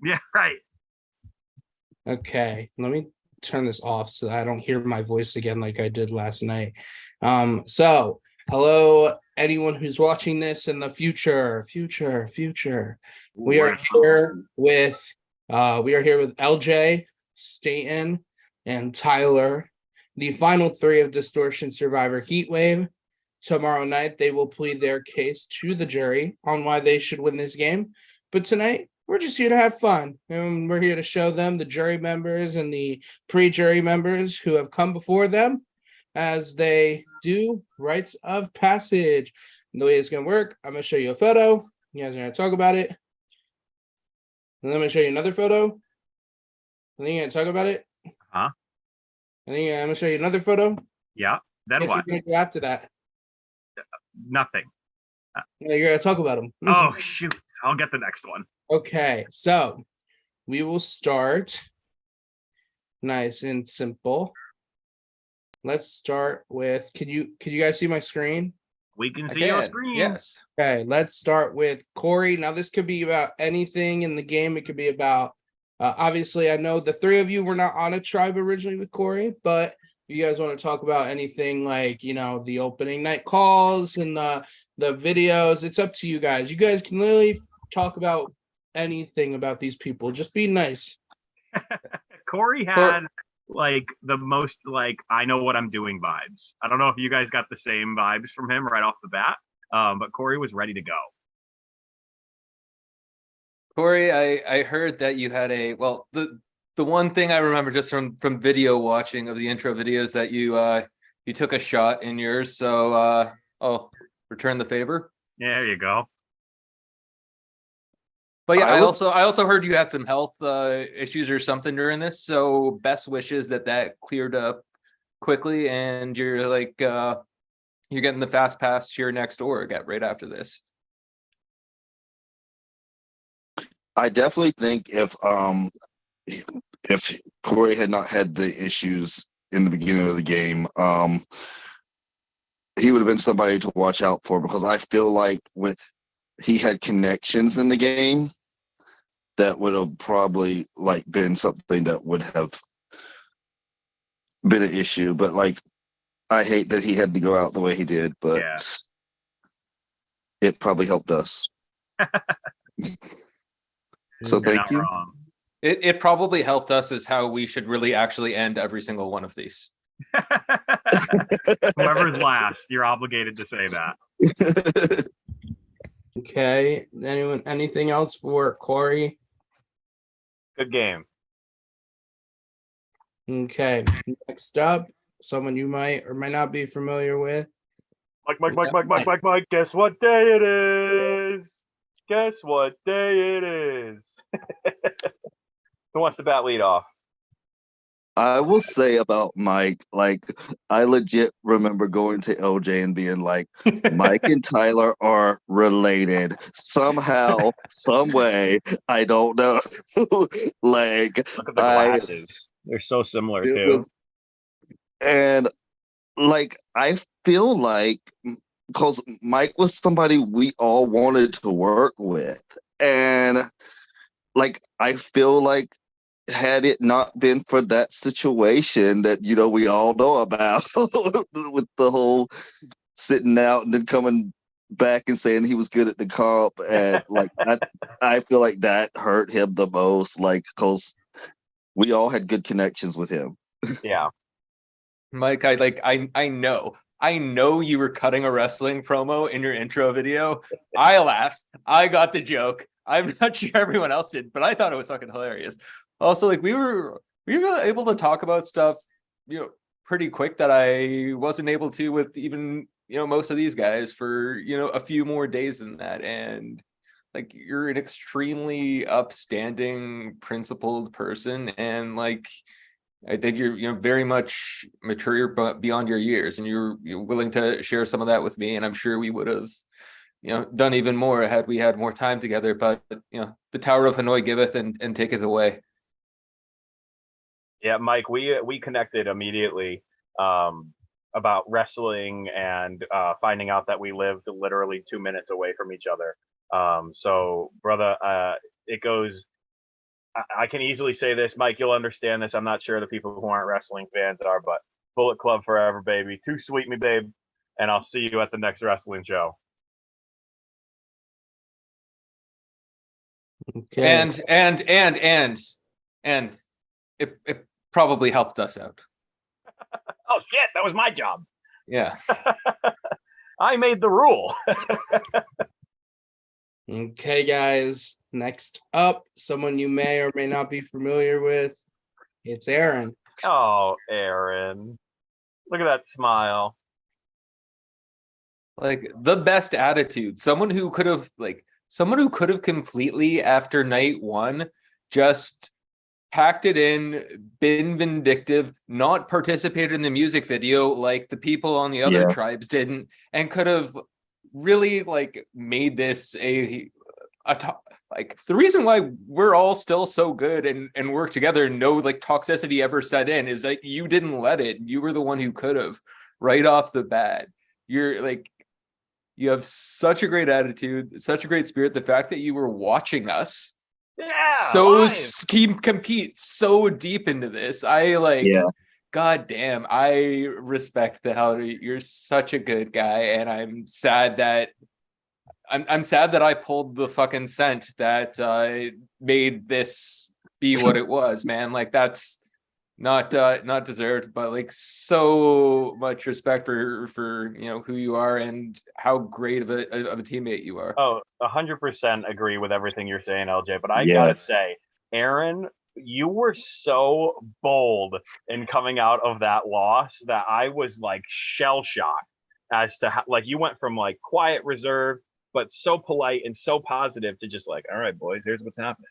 Yeah, right. Okay, let me turn this off so that I don't hear my voice again like I did last night. So hello, anyone who's watching this in the future. We are We're here with LJ, Staten, and Tyler, the final three of Distortion Survivor Heatwave. Tomorrow night, they will plead their case to the jury on why they should win this game. But tonight, we're just here to have fun. And we're here to show them the jury members and the pre-jury members who have come before them as they do rites of passage. And the way it's going to work, I'm going to show you a photo. You guys are going to talk about it. And then I'm going to show you another photo. And then you're going to talk about it. Huh? And then I'm going to show you another photo. Yeah. Then Guess what? you're going to do after that. Nothing. You're going to talk about them. Oh shoot! I'll get the next one. Okay, so we will start nice and simple. Let's start with, can you guys see my screen? We can see your screen. Yes. Okay, let's start with Corey. Now this could be about anything in the game. It could be about obviously I know the three of you were not on a tribe originally with Corey, but if you guys want to talk about anything like, you know, the opening night calls and the videos, it's up to you guys. You guys can literally talk about anything about these people. Just be nice. Corey had like the most like I know what I'm doing vibes. I don't know if you guys got the same vibes from him right off the bat, but Corey was ready to go. Corey, I heard that you had the one thing I remember just from video watching of the intro videos that you took a shot in yours. So I'll return the favor. Yeah, there you go. But yeah, I also heard you had some health issues or something during this. So best wishes that cleared up quickly, and you're like you're getting the fast pass here next door. Get right after this. I definitely think if Corey had not had the issues in the beginning of the game, he would have been somebody to watch out for, because I feel like he had connections in the game that would have probably like been something that would have been an issue. But like, I hate that he had to go out the way he did, but Yeah. It probably helped us. So You're thank not you. wrong. It probably helped us is how we should really actually end every single one of these. Whoever's last, you're obligated to say that. Okay. Anything else for Corey? Good game. Okay. Next up, someone you might or might not be familiar with. Mike. Guess what day it is? Guess what day it is? Who wants to bat lead off? I will say about Mike, like, I legit remember going to LJ and being like, Mike and Tyler are related somehow, some way. I don't know. Like, Look at the glasses. They're so similar too. And like, I feel like, because Mike was somebody we all wanted to work with, and like, I feel like, had it not been for that situation that, you know, we all know about with the whole sitting out and then coming back and saying he was good at the comp, and like, I feel like that hurt him the most, like, because we all had good connections with him. Yeah. Mike, I know you were cutting a wrestling promo in your intro video. I laughed. I got the joke. I'm not sure everyone else did, but I thought it was fucking hilarious. Also, like, we were able to talk about stuff, you know, pretty quick that I wasn't able to with even, you know, most of these guys for, you know, a few more days than that. And like, you're an extremely upstanding, principled person, and like, I think you're very much mature beyond your years, and you're willing to share some of that with me. And I'm sure we would have, you know, done even more had we had more time together. But you know, the Tower of Hanoi giveth and taketh away. Yeah, Mike, we connected immediately about wrestling and finding out that we lived literally 2 minutes away from each other. So, brother, it goes I can easily say this, Mike. You'll understand this. I'm not sure the people who aren't wrestling fans are, but Bullet Club forever, baby. Too sweet, me babe. And I'll see you at the next wrestling show. Okay. And it probably helped us out. Oh shit, that was my job. Yeah. I made the rule. Okay, guys. Next up, someone you may or may not be familiar with. It's Aaron. Oh, Aaron. Look at that smile. Like the best attitude. Someone who could have completely after night one just packed it in, been vindictive, not participated in the music video like the people on the other tribes didn't, and could have really like made this like the reason why we're all still so good and work together, no like toxicity ever set in, is that you didn't let it. You were the one who could have right off the bat. You're like, you have such a great attitude, such a great spirit. The fact that you were watching us compete so deep into this, God damn, I respect the hell. You're such a good guy, and I'm sad that I pulled the fucking scent that made this be what it was, man. Like that's not deserved, but like so much respect for you know who you are and how great of a teammate you are. Oh, 100% agree with everything you're saying, LJ. But I gotta say, Aaron, you were so bold in coming out of that loss that I was like shell shocked as to how, like, you went from like quiet, reserved, but so polite and so positive to just like, all right, boys, here's what's happening.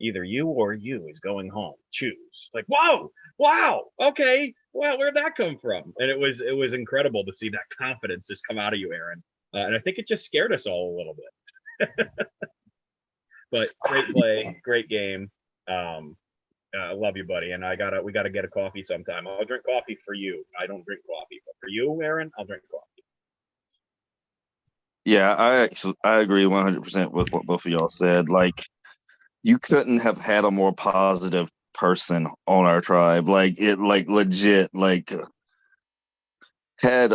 Either you or you is going home. Choose. Like, whoa, wow, okay, well, where'd that come from? And it was incredible to see that confidence just come out of you, Aaron. And I think it just scared us all a little bit. But great play, great game. I love you, buddy. And we gotta get a coffee sometime. I'll drink coffee for you. I don't drink coffee, but for you, Aaron, I'll drink coffee. Yeah, I agree 100% with what both of y'all said. Like, you couldn't have had a more positive person on our tribe. Like it, like legit, like had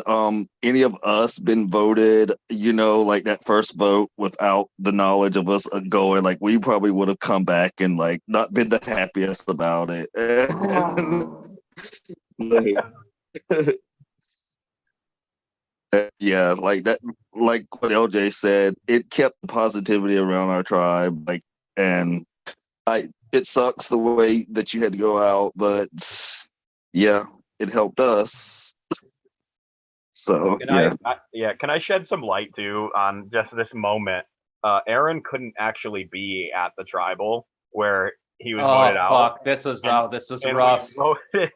any of us been voted, you know, like that first vote without the knowledge of us going, like we probably would have come back and like not been the happiest about it. Yeah, like that, like what LJ said, it kept the positivity around our tribe. Like, and it sucks the way that you had to go out, but yeah, it helped us. So Can I shed some light too on just this moment? Aaron couldn't actually be at the tribal where he was voted out. This was rough. We voted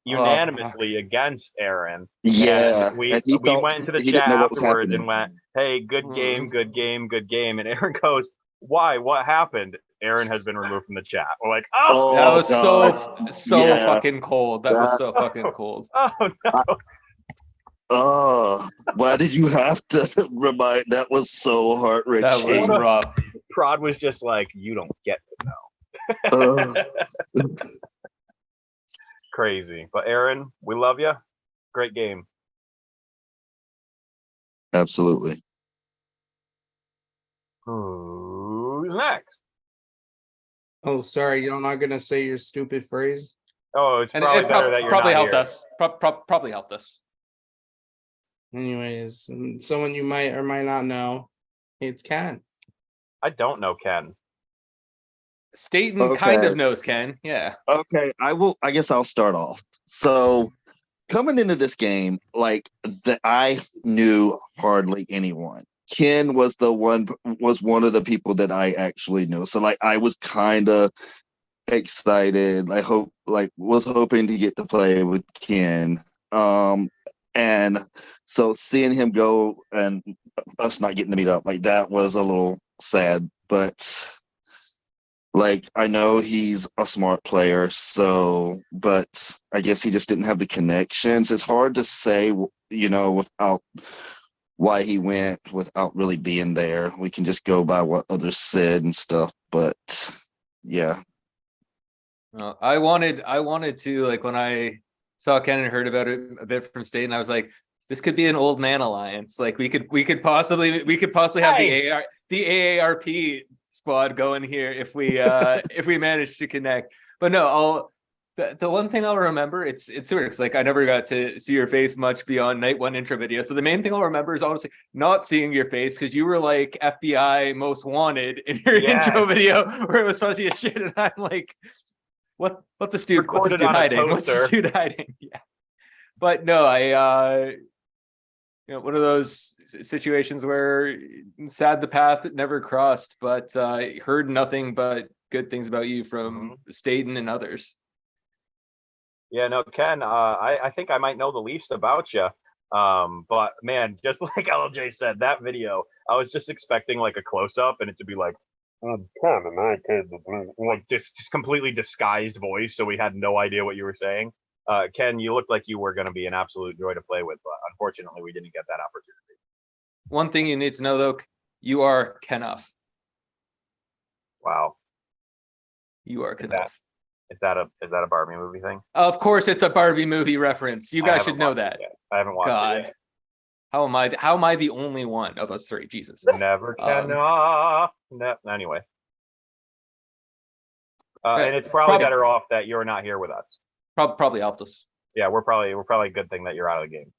unanimously against Aaron. Yeah, and we went into the chat afterwards and went, "Hey, good game, good game, good game." And Aaron goes, "Why? What happened?" Aaron has been removed from the chat. We're like, "Oh, that was so fucking cold. That was so fucking cold." Oh no. Why did you have to remind? That was so heart-wrenching. That was rough. Prod was just like, "You don't get to know." Crazy. But Aaron, we love you. Great game. Absolutely. Who's next? Oh, sorry, you're not gonna say your stupid phrase. Oh, it's probably better that you're probably not helped here. us. Probably helped us. Anyways, someone you might or might not know, it's Ken. I don't know Ken. Staten kind of knows Ken. Yeah. Okay, I guess I'll start off. So coming into this game, like I knew hardly anyone. Ken was one of the people that I actually knew. So like I was kind of excited. Was hoping to get to play with Ken. And so seeing him go and us not getting to meet up, like that was a little sad, but like I know he's a smart player, but I guess he just didn't have the connections. It's hard to say, you know, without why he went without really being there. We can just go by what others said and stuff, but yeah. I wanted to, like, when I saw Ken and heard about it a bit from State, and I was like, this could be an old man alliance. Like we could possibly have the AARP squad going here if we manage to connect. But no, the one thing I'll remember, it's weird. It's like I never got to see your face much beyond night one intro video. So the main thing I'll remember is honestly not seeing your face, because you were like FBI most wanted in your intro video where it was fuzzy as shit, and I'm like, what's this dude hiding? What's this dude hiding? Yeah. But no, I one of those situations where sad the path that never crossed, but heard nothing but good things about you from Staten and others. Yeah, no, Ken, I think I might know the least about you. But man, just like LJ said, that video, I was just expecting like a close up and it to be like, Ken, and I did the blue, like just completely disguised voice, so we had no idea what you were saying. Ken, you looked like you were going to be an absolute joy to play with, but unfortunately, we didn't get that opportunity. One thing you need to know, though, you are Kenough. Wow, you are Kenough. Is that a Barbie movie thing? Of course, it's a Barbie movie reference. You guys should know that. I haven't watched it yet. How am I the only one of us three? Jesus. Never cannot. Anyway. And it's probably better off that you're not here with us. Probably helped us. Yeah, we're probably a good thing that you're out of the game.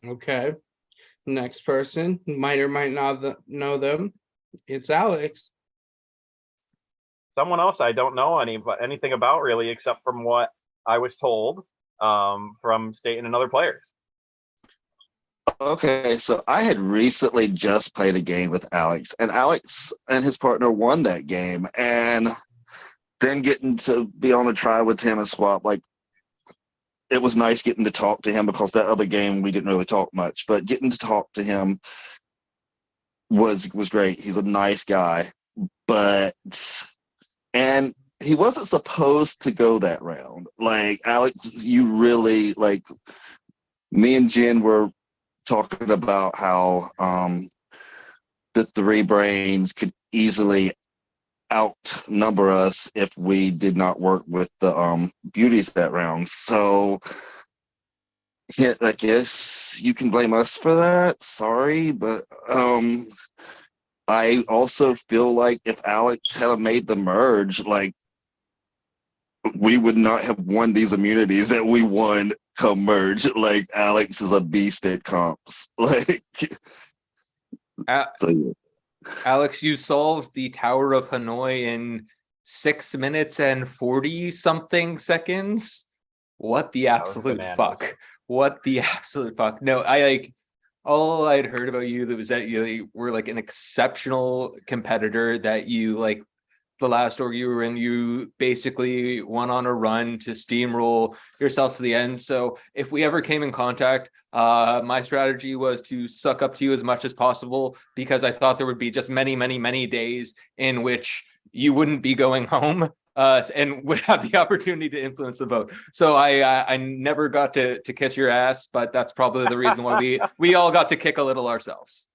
Okay. Next person, might or might not know them. It's Alex. Someone else I don't know anything about really, except from what I was told from State and other players. Okay, so I had recently just played a game with Alex, and Alex and his partner won that game, and then getting to be on a try with him and swap, like, it was nice getting to talk to him, because that other game we didn't really talk much, but getting to talk to him was great. He's a nice guy, and he wasn't supposed to go that round. Like, Alex, you really, like, me and Jen were talking about how the three brains could easily outnumber us if we did not work with the beauties that round. So yeah, I guess you can blame us for that. Sorry, but I also feel like if Alex had made the merge, like, we would not have won these immunities that we won come merge. Like, Alex is a beast at comps. Like, so yeah. Alex, you solved the Tower of Hanoi in 6 minutes and 40 something seconds. What the absolute fuck? What the absolute fuck? No, I like, all I'd heard about you that was that you were like an exceptional competitor, that you, like, the last org you were in, you basically went on a run to steamroll yourself to the end. So if we ever came in contact, my strategy was to suck up to you as much as possible, because I thought there would be just many days in which you wouldn't be going home and would have the opportunity to influence the vote. So I never got to kiss your ass, but that's probably the reason why we all got to kick a little ourselves.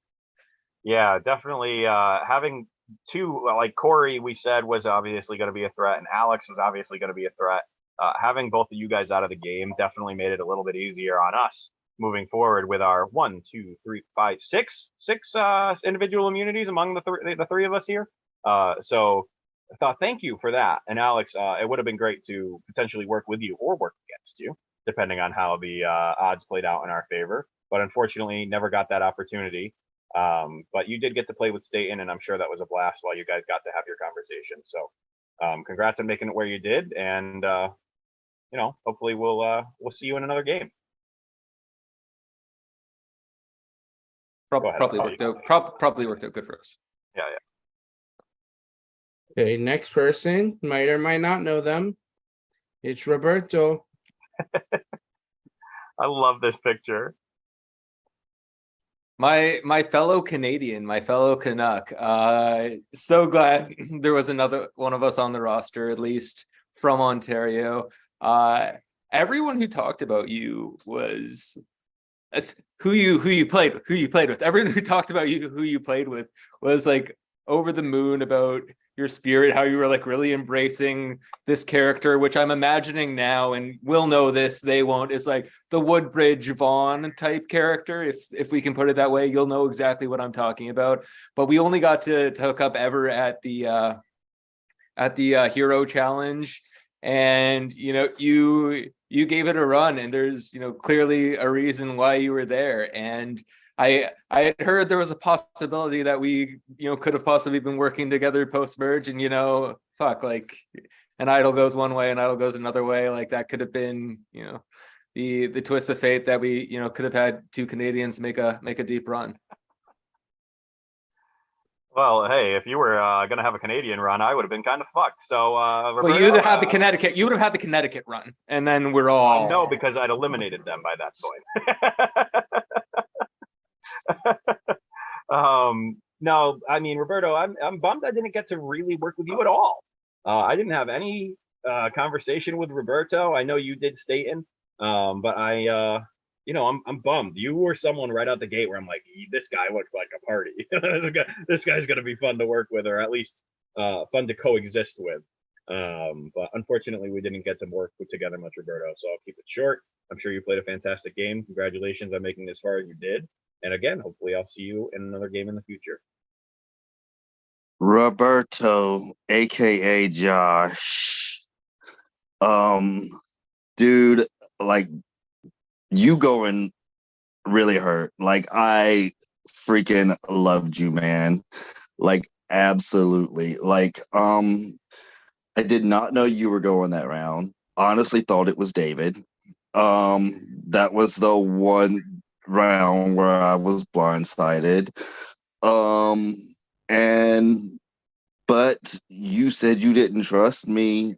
Yeah, definitely having two, like Corey, we said was obviously going to be a threat, and Alex was obviously going to be a threat. Having both of you guys out of the game definitely made it a little bit easier on us moving forward with our 6 individual immunities among the three of us here. So I thought, thank you for that. And Alex, it would have been great to potentially work with you or work against you, depending on how the odds played out in our favor. But unfortunately, never got that opportunity. But you did get to play with Staten, and I'm sure that was a blast while you guys got to have your conversation. So congrats on making it where you did, and hopefully we'll see you in another game. Probably worked out good for us. Yeah. Okay, next person, might or might not know them. It's Roberto. I love this picture. My fellow Canadian, my fellow Canuck. So glad there was another one of us on the roster, at least from Ontario. Everyone who talked about you was who you played with. Everyone who talked about you, who you played with, was like over the moon about your spirit, how you were like really embracing this character, which I'm imagining now, and we'll know this, they won't, is like the Woodbridge Vaughn type character. If we can put it that way, you'll know exactly what I'm talking about. But we only got to hook up ever at the hero challenge, and you gave it a run, and there's clearly a reason why you were there. And I had heard there was a possibility that we could have possibly been working together post merge, and like an idol goes one way, an idol goes another way. Like that could have been the twist of fate that we could have had two Canadians make a deep run. Well, hey, if you were gonna have a Canadian run, I would have been kind of fucked. So, Roberto, well, you would have had the Connecticut. You would have had the Connecticut run, and then we're all. No, because I'd eliminated them by that point. No, I mean, Roberto, I'm bummed I didn't get to really work with you at all. I didn't have any conversation with Roberto. I know you did, Staten, but I'm bummed. You were someone right out the gate where I'm like, this guy looks like a party. This guy's gonna be fun to work with, or at least fun to coexist with. But unfortunately, we didn't get to work together much, Roberto. So I'll keep it short. I'm sure you played a fantastic game. Congratulations on making this far as you did. And again, hopefully I'll see you in another game in the future. Roberto, aka Josh. Dude, like you going really hurt. Like I freaking loved you, man. Like absolutely. Like I did not know you were going that round. Honestly thought it was David. That was the one round where I was blindsided. But you said you didn't trust me.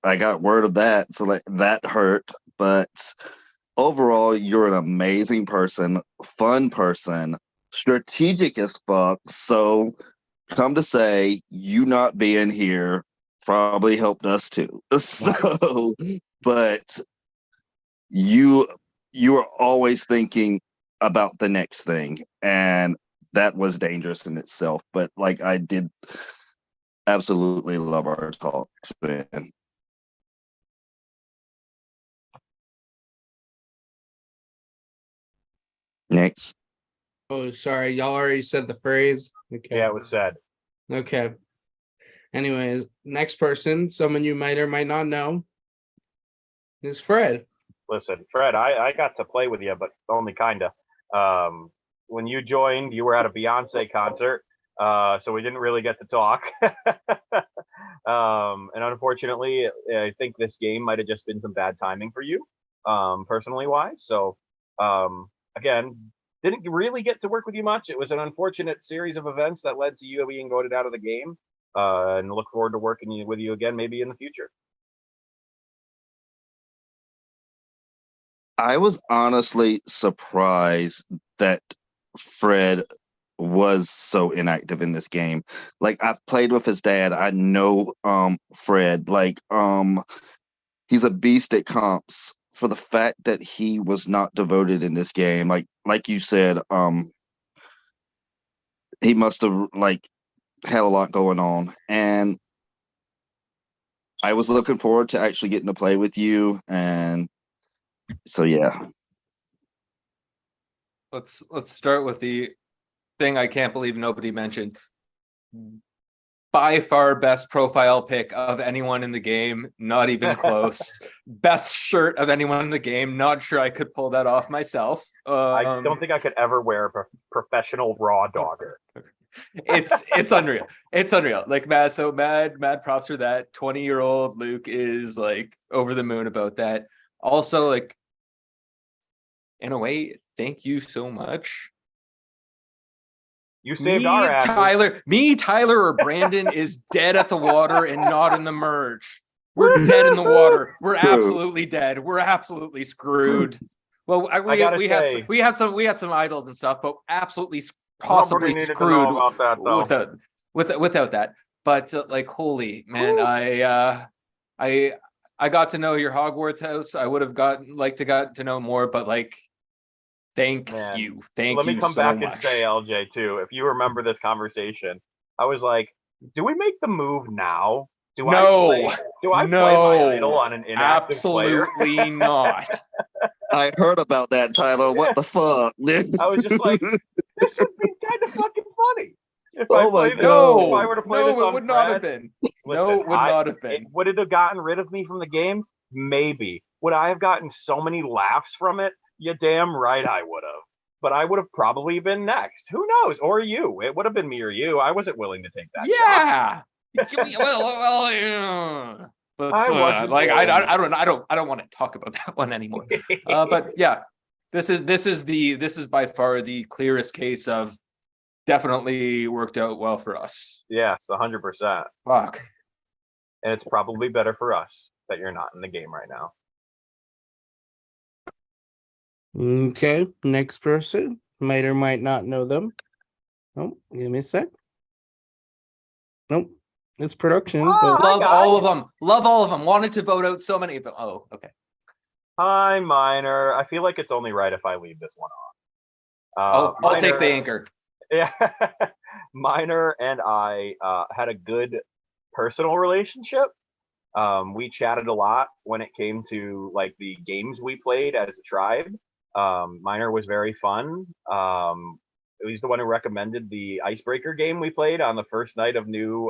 I got word of that, so like that hurt. But overall, you're an amazing person, fun person, strategic as fuck. So come to say, you not being here probably helped us too. So, but you are always thinking about the next thing, and that was dangerous in itself. But like I did absolutely love our talks, man. Next. Oh, sorry. Y'all already said the phrase. Okay. Yeah, it was said. Okay. Anyways, next person, someone you might or might not know, is Fred. Listen, Fred, I got to play with you, but only kinda. When you joined, you were at a Beyonce concert, so we didn't really get to talk. And unfortunately, I think this game might have just been some bad timing for you, personally wise. So, again, didn't really get to work with you much. It was an unfortunate series of events that led to you being voted out of the game. And look forward to working with you again, maybe in the future. I was honestly surprised that Fred was so inactive in this game. Like I've played with his dad. I know Fred. Like he's a beast at comps. For the fact that he was not devoted in this game, like you said, he must have like had a lot going on. And I was looking forward to actually getting to play with you. And so yeah. Let's start with the thing I can't believe nobody mentioned. By far best profile pic of anyone in the game, not even close. Best shirt of anyone in the game, not sure I could pull that off myself. I don't think I could ever wear a professional raw dogger. It's unreal. It's unreal. Like mad props for that. 20-year-old Luke is like over the moon about that. Also, like, in a way, thank you so much. You saved our asses. Tyler, or Brandon is dead at the water and not in the merge. We're dead in the water. We're absolutely dead. We're absolutely screwed. Well, we had some idols and stuff, but absolutely possibly screwed about that, without that. But like, holy man, I got to know your Hogwarts house. I would have got to know more, but like, thank you. Let me come back and say, LJ, too, if you remember this conversation, I was like, do we make the move now? Do No. I play my idol on an inactive player? Absolutely not. I heard about that, Tyler. What the fuck? I was just like, this would be kind of fucking funny. If Oh I my played this, God. if I were to play this it on would not have Fred, been. listen, No, it would not have been. Would it have gotten rid of me from the game? Maybe. Would I have gotten so many laughs from it? You damn right I would have. But I would have probably been next. Who knows? Or you. It would have been me or you. I wasn't willing to take that shot. Yeah. well, yeah. But I wasn't like willing. I don't want to talk about that one anymore. But yeah, this is by far the clearest case of definitely worked out well for us. Yes, 100%. Fuck. And it's probably better for us that you're not in the game right now. Okay, next person. Might or might not know them. Oh, give me a sec. Nope. It's production. Oh, But Love guys. all of them. Love all of them. Wanted to vote out so many of them. Oh, okay. Hi, Minor. I feel like it's only right if I leave this one off. I'll take the Minor- anchor. Yeah. Minor and I had a good personal relationship. We chatted a lot when it came to like the games we played as a tribe. Minor was very fun. He's the one who recommended the icebreaker game we played on the first night of new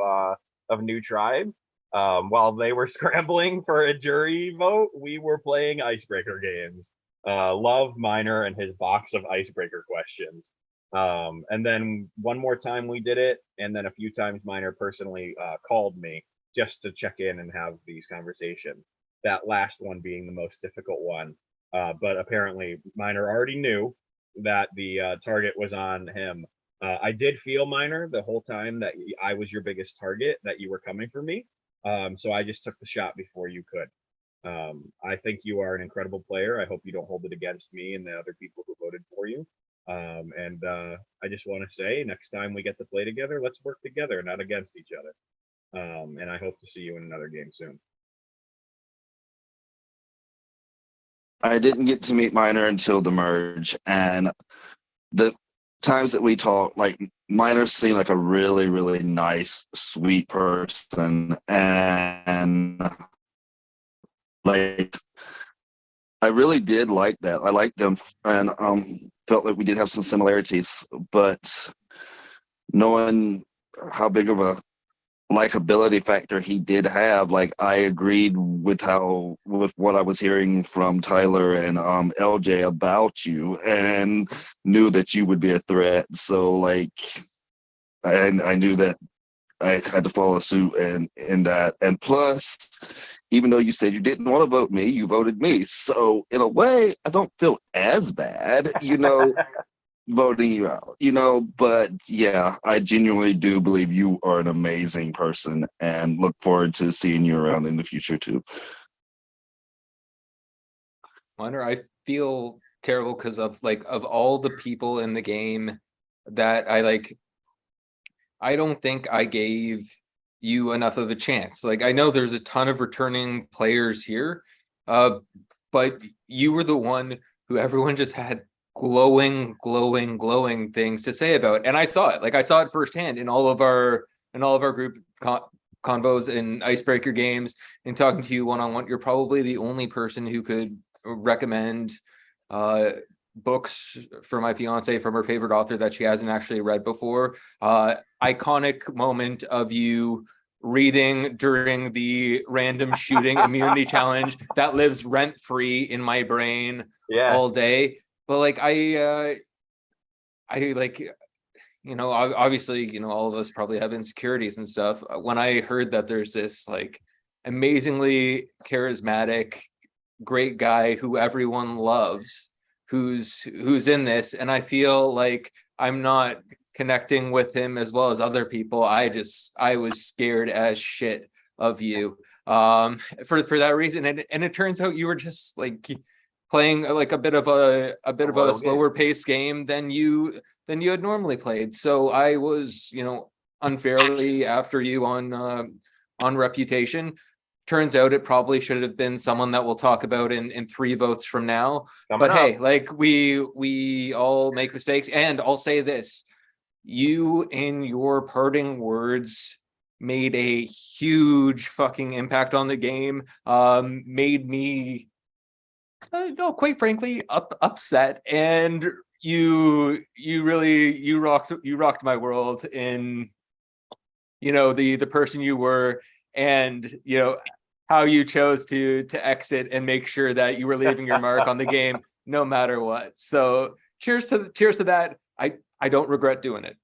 tribe. While they were scrambling for a jury vote, we were playing icebreaker games. Love Minor and his box of icebreaker questions. And then one more time we did it, and then a few times Minor personally called me just to check in and have these conversations. That last one being the most difficult one. But apparently Minor already knew that the target was on him. I did feel, Minor, the whole time that I was your biggest target, that you were coming for me. So I just took the shot before you could. I think you are an incredible player. I hope you don't hold it against me and the other people who voted for you. And I just want to say, next time we get to play together, let's work together, not against each other. And I hope to see you in another game soon. I didn't get to meet Minor until the merge, and the times that we talked, like Minor seemed like a really, really nice, sweet person, and like I really did like that. I liked them, and felt like we did have some similarities, but knowing how big of a likability factor he did have, like I agreed with what I was hearing from Tyler and LJ about you, and knew that you would be a threat. So like I knew that I had to follow suit in that. And plus, even though you said you didn't want to vote me, you voted me. So in a way, I don't feel as bad, voting you out, but yeah, I genuinely do believe you are an amazing person and look forward to seeing you around in the future too. Minor, I feel terrible because of all the people in the game that I don't think I gave you enough of a chance. Like, I know there's a ton of returning players here, but you were the one who everyone just had glowing things to say about. And I saw it. Like, I saw it firsthand in all of our group convos and icebreaker games, and talking to you one-on-one. You're probably the only person who could recommend books for my fiance from her favorite author that she hasn't actually read before. Iconic moment of you reading during the random shooting immunity challenge that lives rent-free in my brain all day. But like I like, obviously, all of us probably have insecurities and stuff. When I heard that there's this like amazingly charismatic, great guy who everyone loves, who's in this, and I feel like I'm not connecting with him as well as other people, I was scared as shit of you for that reason. And it turns out you were just like playing like a bit of a slower paced game than you had normally played. So I was, unfairly after you on reputation. Turns out it probably should have been someone that we'll talk about in 3 votes from now. Hey, like we all make mistakes. And I'll say this, you in your parting words made a huge fucking impact on the game. Made me, no, quite frankly, upset. And you rocked my world in, the person you were, and how you chose to exit and make sure that you were leaving your mark on the game no matter what. So cheers to that. I don't regret doing it.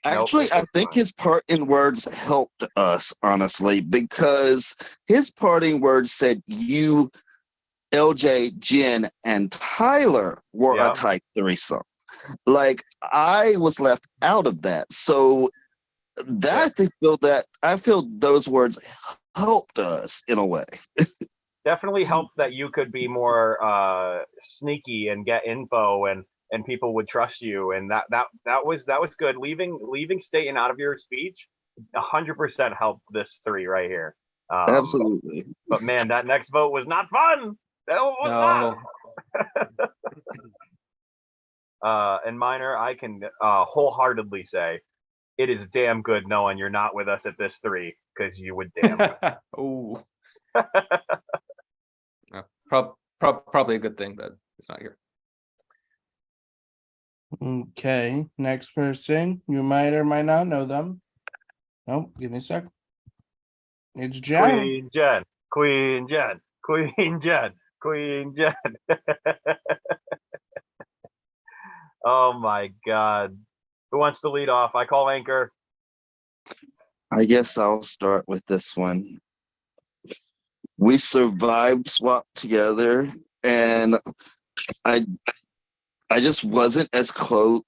Actually, I think his parting words helped us, honestly, because his parting words said you, LJ, Jen, and Tyler were a type threesome. Like, I was left out of that. So I feel those words helped us in a way. Definitely helped that you could be more sneaky and get info, and people would trust you, and that was good. Leaving Staten out of your speech 100% helped this 3 right here. Absolutely. But man, that next vote was not fun. That was not. And Minor, I can wholeheartedly say it is damn good knowing you're not with us at this 3, because you would damn. Oh. Probably a good thing that it's not here. Okay, next person. You might or might not know them. Oh, give me a sec. It's Jen. Queen Jen. Oh my God. Who wants to lead off? I call anchor. I guess I'll start with this one. We survived swap together, and I just wasn't as close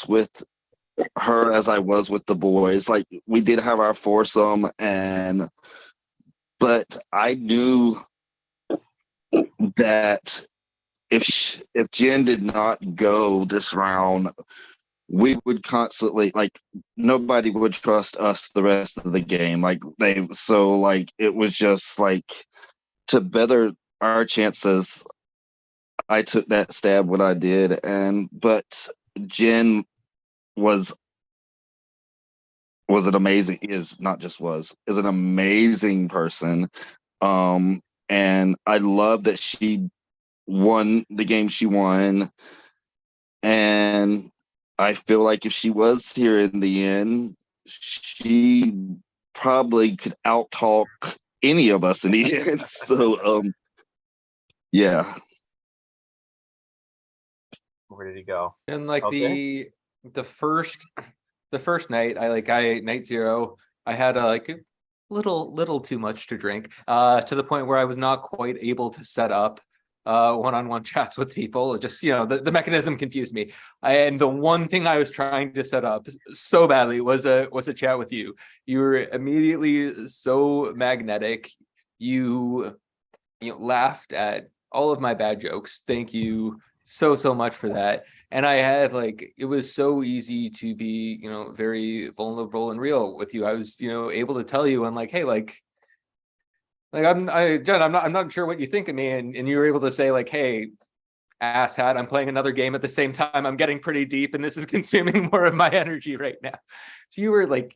with her as I was with the boys. Like, we did have our foursome, but I knew that if Jen did not go this round, we would constantly, like, nobody would trust us the rest of the game. It was just like, to better our chances, I took that stab when I did. But Jen is an amazing person. And I love that she won the game she won. And I feel like if she was here in the end, she probably could outtalk any of us in the end. So, yeah. Where did he go? And like Okay. the first night, night 0, I had a little too much to drink, to the point where I was not quite able to set up one-on-one chats with people. It just, the mechanism confused me. And the one thing I was trying to set up so badly was a chat with you. You were immediately so magnetic. You laughed at all of my bad jokes. Thank you so much for that. And I had it was so easy to be, very vulnerable and real with you. I was, able to tell you, and hey, Jen, I'm not sure what you think of me, and you were able to say hey, asshat, I'm playing another game at the same time. I'm getting pretty deep, and this is consuming more of my energy right now. So you were an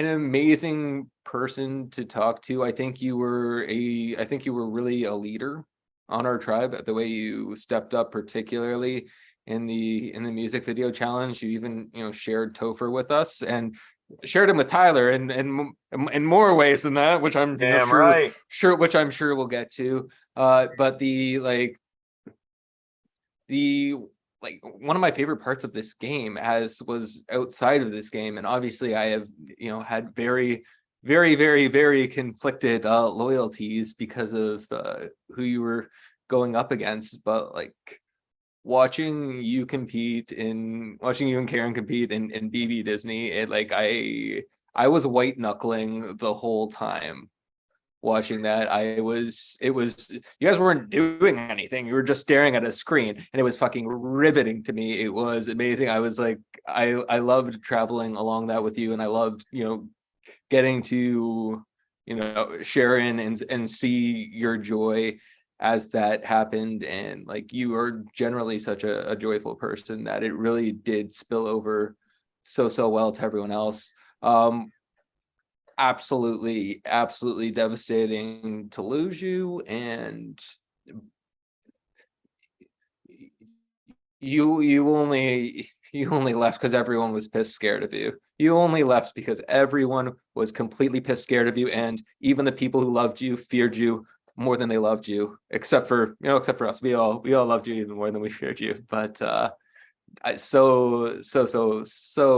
amazing person to talk to. I think you were really a leader on our tribe. The way you stepped up, particularly in the music video challenge. You even shared Topher with us, and shared him with Tyler in more ways than that, which I'm sure we'll get to. But one of my favorite parts of this game was outside of this game, and obviously I have had very very conflicted loyalties because of who you were going up against, but watching you and Karen compete in BB Disney, I was white knuckling the whole time watching that. It was you guys weren't doing anything, you were just staring at a screen, and it was fucking riveting to me. It was amazing. I was I loved traveling along that with you, and I loved getting to share in and see your joy. as that happened, and like you are generally such a joyful person that it really did spill over so well to everyone else. Absolutely devastating to lose you, and you only left because everyone was pissed scared of you. You only left because everyone was completely pissed scared of you, and even the people who loved you feared you more than they loved you, except for us. We all loved you even more than we feared you. But so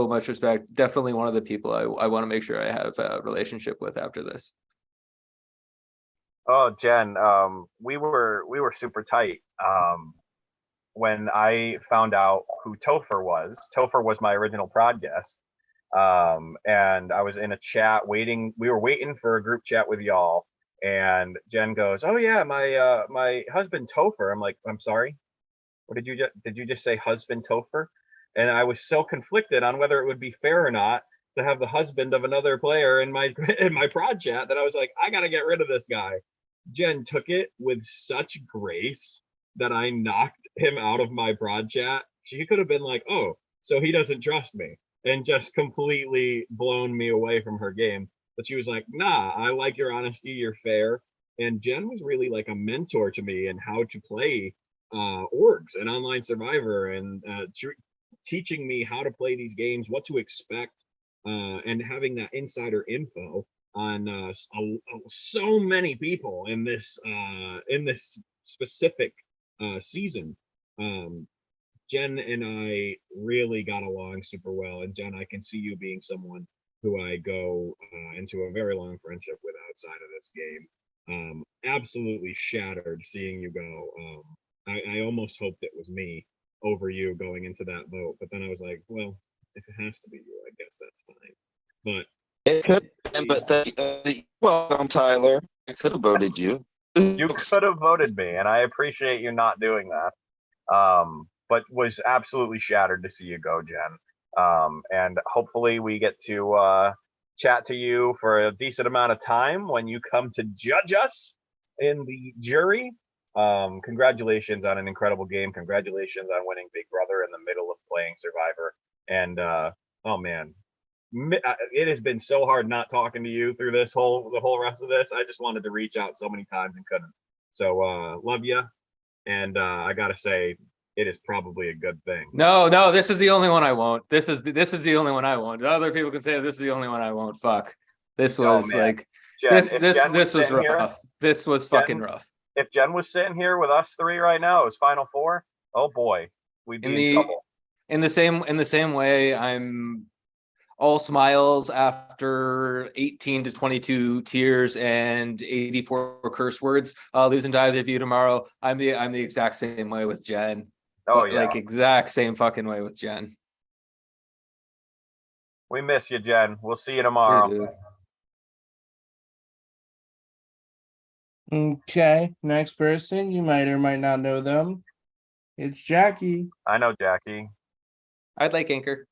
much respect. Definitely one of the people I want to make sure I have a relationship with after this. Oh, Jen, we were super tight. When I found out who Topher was my original prod guest. And I was in a chat waiting. We were waiting for a group chat with y'all, and Jen goes, "Oh yeah, my husband Topher." I'm like, "I'm sorry, what did you just say, husband Topher?" And I was so conflicted on whether it would be fair or not to have the husband of another player in my in my prod chat that I was like, I gotta get rid of this guy. Jen took it with such grace that I knocked him out of my prod chat. She could have been like, "Oh, so he doesn't trust me," and just completely blown me away from her game. But she was like, "Nah, I like your honesty. You're fair." And Jen was really like a mentor to me in how to play orgs and online survivor, and teaching me how to play these games, what to expect, and having that insider info on so many people in this specific season. Jen and I really got along super well, and Jen, I can see you being someone who I go into a very long friendship with outside of this game. Absolutely shattered seeing you go. I almost hoped it was me over you going into that vote, but then I was like, well, if it has to be you, I guess that's fine. But it could have been, but welcome, Tyler. I could have voted you. You could have voted me, and I appreciate you not doing that. But was absolutely shattered to see you go, Jen. And hopefully we get to chat to you for a decent amount of time when you come to judge us in the jury. Congratulations on an incredible game. Congratulations on winning Big Brother in the middle of playing Survivor. And oh man, it has been so hard not talking to you through the whole rest of this. I just wanted to reach out so many times and couldn't. So love you, and I gotta say, it is probably a good thing. No, this is the only one I won't. This is the only one I won't. Other people can say this is the only one I won't. Fuck. This was like Jen, this was rough. Here, this was fucking rough. If Jen was sitting here with us three right now, it was Final Four. Oh boy, we'd be in trouble. In the same way, I'm all smiles after 18 to 22 tears and 84 curse words. Losing to either of you tomorrow. I'm the exact same way with Jen. Oh yeah, like exact same fucking way with Jen. We miss you, Jen. We'll see you tomorrow. Okay, next person. You might or might not know them. It's Jackie. I know Jackie. I'd like Anchor.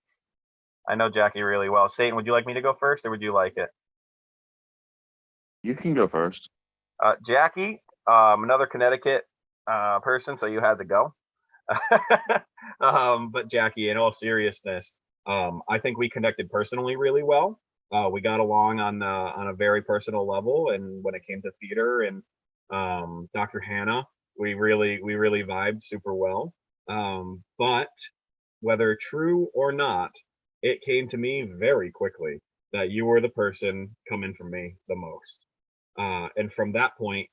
I know Jackie really well. Satan, would you like me to go first, or would you like it? You can go first. Jackie, another Connecticut person, so you had to go. But Jackie, in all seriousness, I think we connected personally really well. We got along on a very personal level, and when it came to theater and Dr. Hannah, we really vibed super well. But whether true or not, it came to me very quickly that you were the person coming from me the most. And from that point,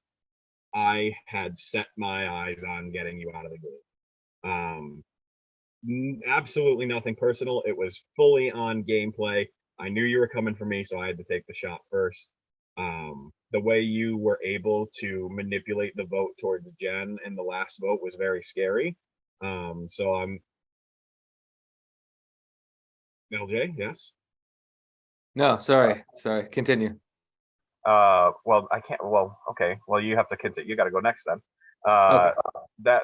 I had set my eyes on getting you out of the game. Absolutely nothing personal. It was fully on gameplay. I knew you were coming for me, so I had to take the shot first. The way you were able to manipulate the vote towards Jen in the last vote was very scary. So I'm LJ, yes. No, sorry. Continue. Well, I can't. Well, okay. Well, you have to continue. You got to go next then. Okay.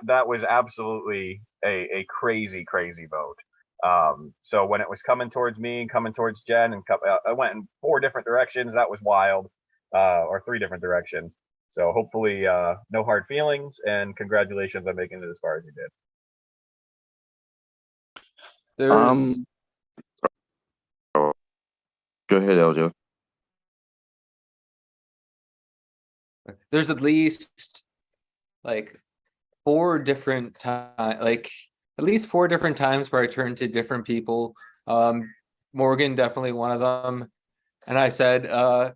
That was absolutely a crazy vote. So when it was coming towards me and coming towards Jen, and I went in 4 different directions. That was wild, or 3 different directions. So hopefully, no hard feelings, and congratulations on making it as far as you did. There's Go ahead, Eljo. there's at least like 4 different times, like at least 4 different times where I turned to different people. Morgan definitely one of them, and I said, the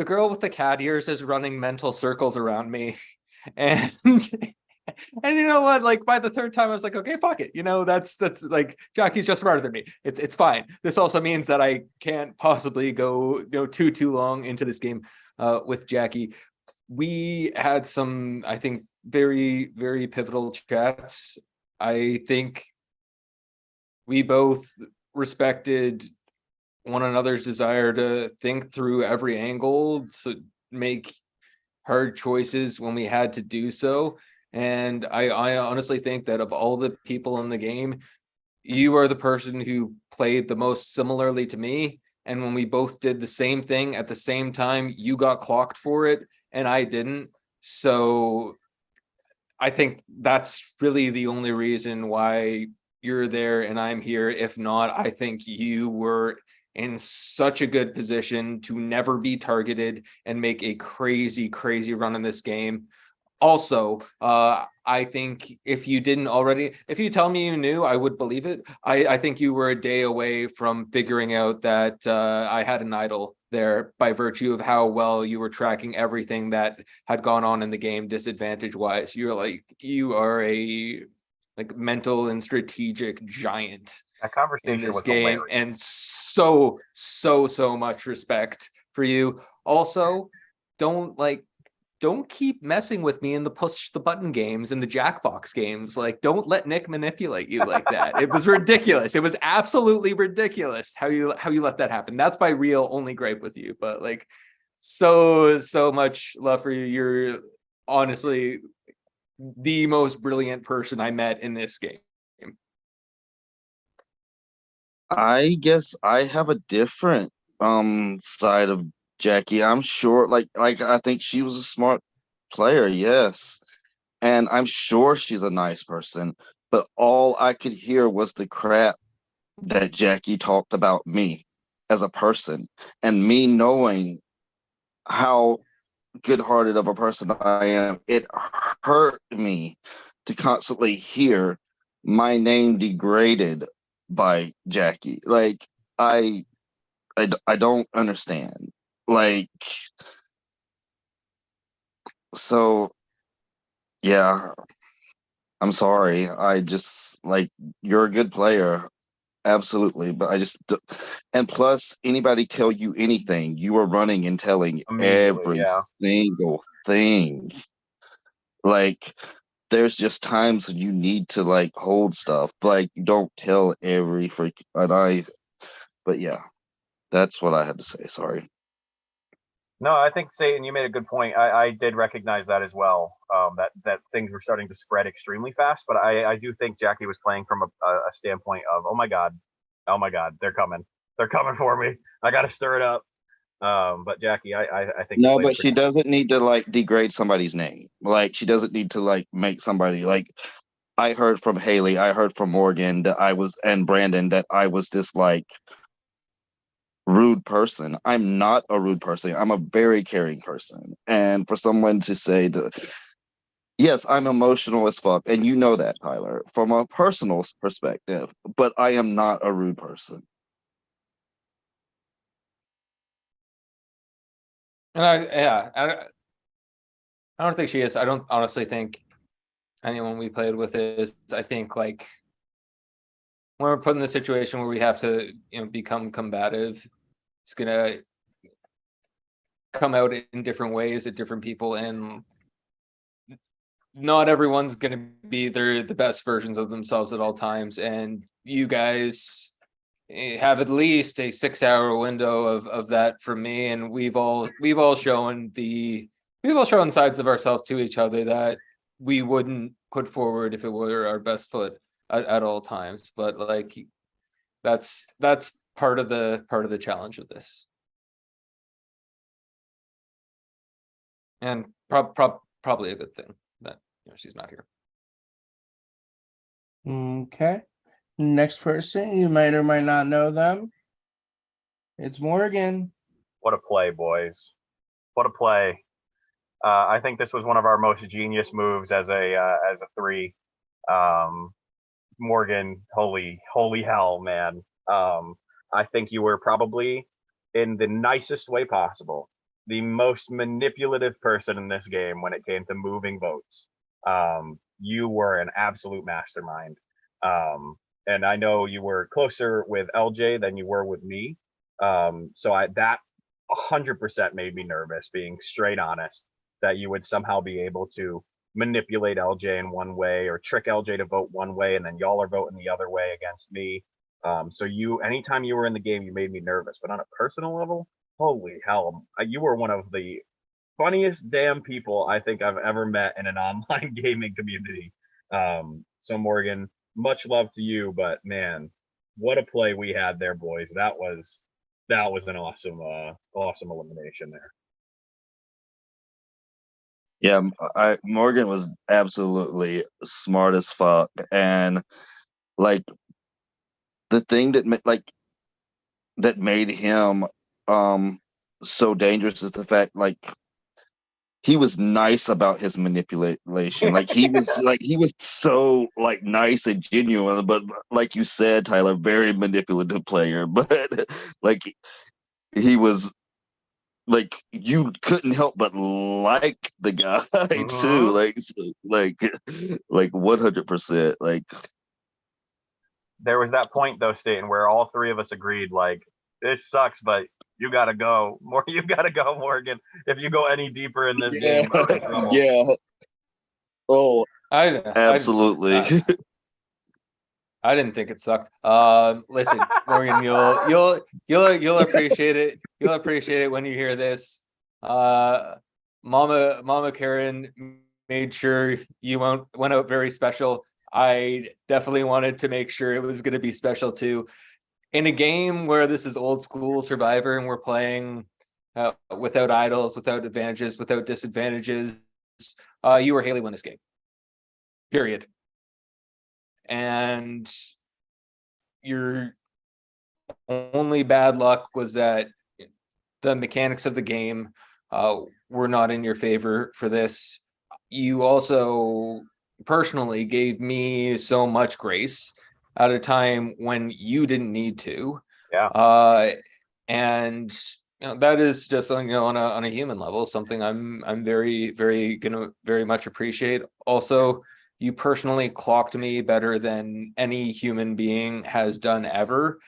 girl with the cat ears is running mental circles around me, and and you know what? Like by the 3rd time, I was like, okay, fuck it. You know, that's like Jackie's just smarter than me. It's fine. This also means that I can't possibly go too long into this game with Jackie. We had some, I think, very, very pivotal chats. I think we both respected one another's desire to think through every angle to make hard choices when we had to do so. And I honestly think that of all the people in the game, you are the person who played the most similarly to me. And when we both did the same thing at the same time, you got clocked for it and I didn't. So I think that's really the only reason why you're there and I'm here. If not, I think you were in such a good position to never be targeted and make a crazy run in this game. Also, I think if you tell me you knew, I would believe it. I think you were a day away from figuring out that I had an idol there by virtue of how well you were tracking everything that had gone on in the game disadvantage wise. You are a mental and strategic giant That in conversation this was game, hilarious. and so much respect for you. Also, don't keep messing with me in the push the button games and the Jackbox games. Like, don't let Nick manipulate you like that. It was ridiculous. It was absolutely ridiculous how you let that happen. That's my real only gripe with you. But like, so much love for you. You're honestly the most brilliant person I met in this game. I guess I have a different side of Jackie. I'm sure like I think she was a smart player, yes. And I'm sure she's a nice person, but all I could hear was the crap that Jackie talked about me as a person, and me knowing how good-hearted of a person I am, it hurt me to constantly hear my name degraded by Jackie. Like I don't understand. Like, so yeah, I'm sorry. I just like, you're a good player, absolutely, but and plus anybody tell you anything, you are running and telling Immediately, every yeah. single thing. Like, there's just times when you need to like hold stuff. Like, you don't tell every freak but yeah, that's what I had to say. Sorry. No, I think Satan, you made a good point. I did recognize that as well. That things were starting to spread extremely fast, but I do think Jackie was playing from a standpoint of, oh my god, they're coming for me. I got to stir it up. But Jackie, I think you No, played it but she pretty. doesn't need to like degrade somebody's name. Like, she doesn't need to like make somebody like, I heard from Haley, I heard from Morgan that and Brandon that I was this like rude person. I'm not a rude person. I'm a very caring person. And for someone to say that, yes, I'm emotional as fuck, and you know that, Tyler, from a personal perspective, but I am not a rude person. And I don't think she is. I don't honestly think anyone we played with is. I think like when we're put in the situation where we have to, become combative, it's gonna come out in different ways at different people, and not everyone's gonna be the best versions of themselves at all times. And you guys have at least a 6-hour window of that from me, and we've all shown sides of ourselves to each other that we wouldn't put forward if it were our best foot at all times. But like, that's part of the challenge of this. And probably a good thing that she's not here. Okay. Next person, you might or might not know them. It's Morgan. What a play, boys. What a play. I think this was one of our most genius moves as a 3. Morgan, holy hell, man. I think you were probably, in the nicest way possible, the most manipulative person in this game when it came to moving votes. You were an absolute mastermind. And I know you were closer with LJ than you were with me. So that 100% made me nervous, being straight honest, that you would somehow be able to manipulate LJ in one way or trick LJ to vote one way and then y'all are voting the other way against me. So anytime you were in the game, you made me nervous. But on a personal level, holy hell, you were one of the funniest damn people I think I've ever met in an online gaming community. So Morgan, much love to you, but man, what a play we had there, boys. That was an awesome elimination there. Yeah, Morgan was absolutely smart as fuck, and like the thing that made him so dangerous is the fact he was nice about his manipulation. He was so nice and genuine, but like you said, Tyler, very manipulative player. But he was you couldn't help but like the guy too, 100%. There was that point though, Staten, where all 3 of us agreed, this sucks, but you gotta go. You gotta go, Morgan. If you go any deeper in this game, we're in trouble. Yeah. Oh, absolutely. I didn't think it sucked. Listen, Morgan, you'll appreciate it. You'll appreciate it when you hear this. Mama Karen made sure you went out very special. I definitely wanted to make sure it was going to be special too. In a game where this is old school Survivor and we're playing without idols, without advantages, without disadvantages, you or Haley win this game. Period. And your only bad luck was that the mechanics of the game were not in your favor for this. You also personally gave me so much grace at a time when you didn't need to. Yeah. And that is just something, on a human level, something I'm very, very gonna very much appreciate. Also, you personally clocked me better than any human being has done ever.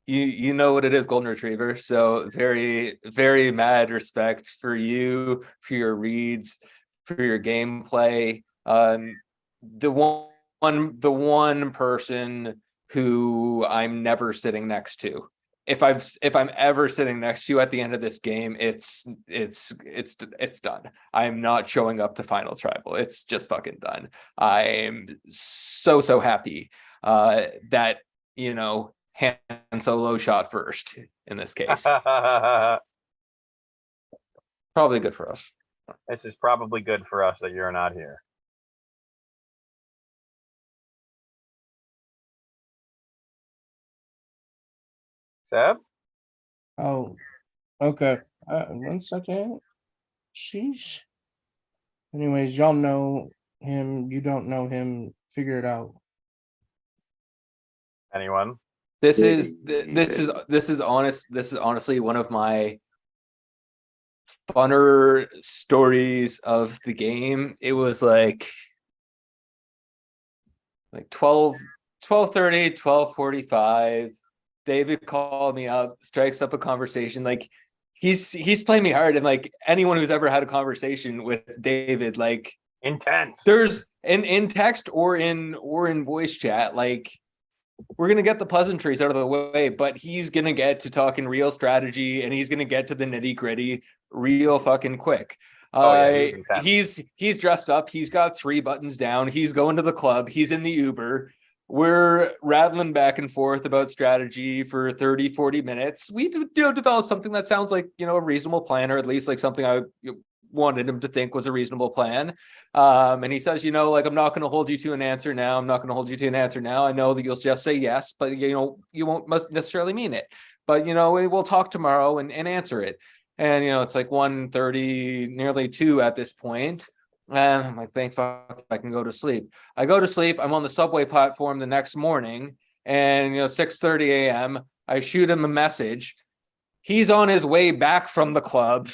You know what it is, Golden Retriever. So very, very mad respect for you, for your reads, for your gameplay. The one person who I'm never sitting next to. If I'm ever sitting next to you at the end of this game, it's done. I'm not showing up to Final Tribal. It's just fucking done. I'm so happy that Han Solo shot first in this case. Probably good for us. This is probably good for us that you're not here. Seb? Oh, okay. 1 second. Sheesh. Anyways, y'all know him. You don't know him. Figure it out. Anyone? This is honestly one of my funner stories of the game. It was like 12:30, 12:45. David called me up, strikes up a conversation. He's playing me hard, and anyone who's ever had a conversation with David, intense. There's in text or in voice chat, we're gonna get the pleasantries out of the way, but he's gonna get to talking real strategy and he's gonna get to the nitty-gritty real fucking quick. He's dressed up, he's got 3 buttons down, he's going to the club, he's in the Uber. we're rattling back and forth about strategy for 30, 40 minutes. We develop something that sounds like, a reasonable plan, or at least like something I wanted him to think was a reasonable plan. And he says, like, I'm not going to hold you to an answer now. I'm not going to hold you to an answer now. I know that you'll just say yes, but you won't must necessarily mean it. But we'll talk tomorrow and answer it. And it's like 1:30, nearly 2 at this point. And I'm like, thank fuck I can go to sleep. I go to sleep. I'm on the subway platform the next morning, and 6:30 a.m. I shoot him a message. He's on his way back from the club,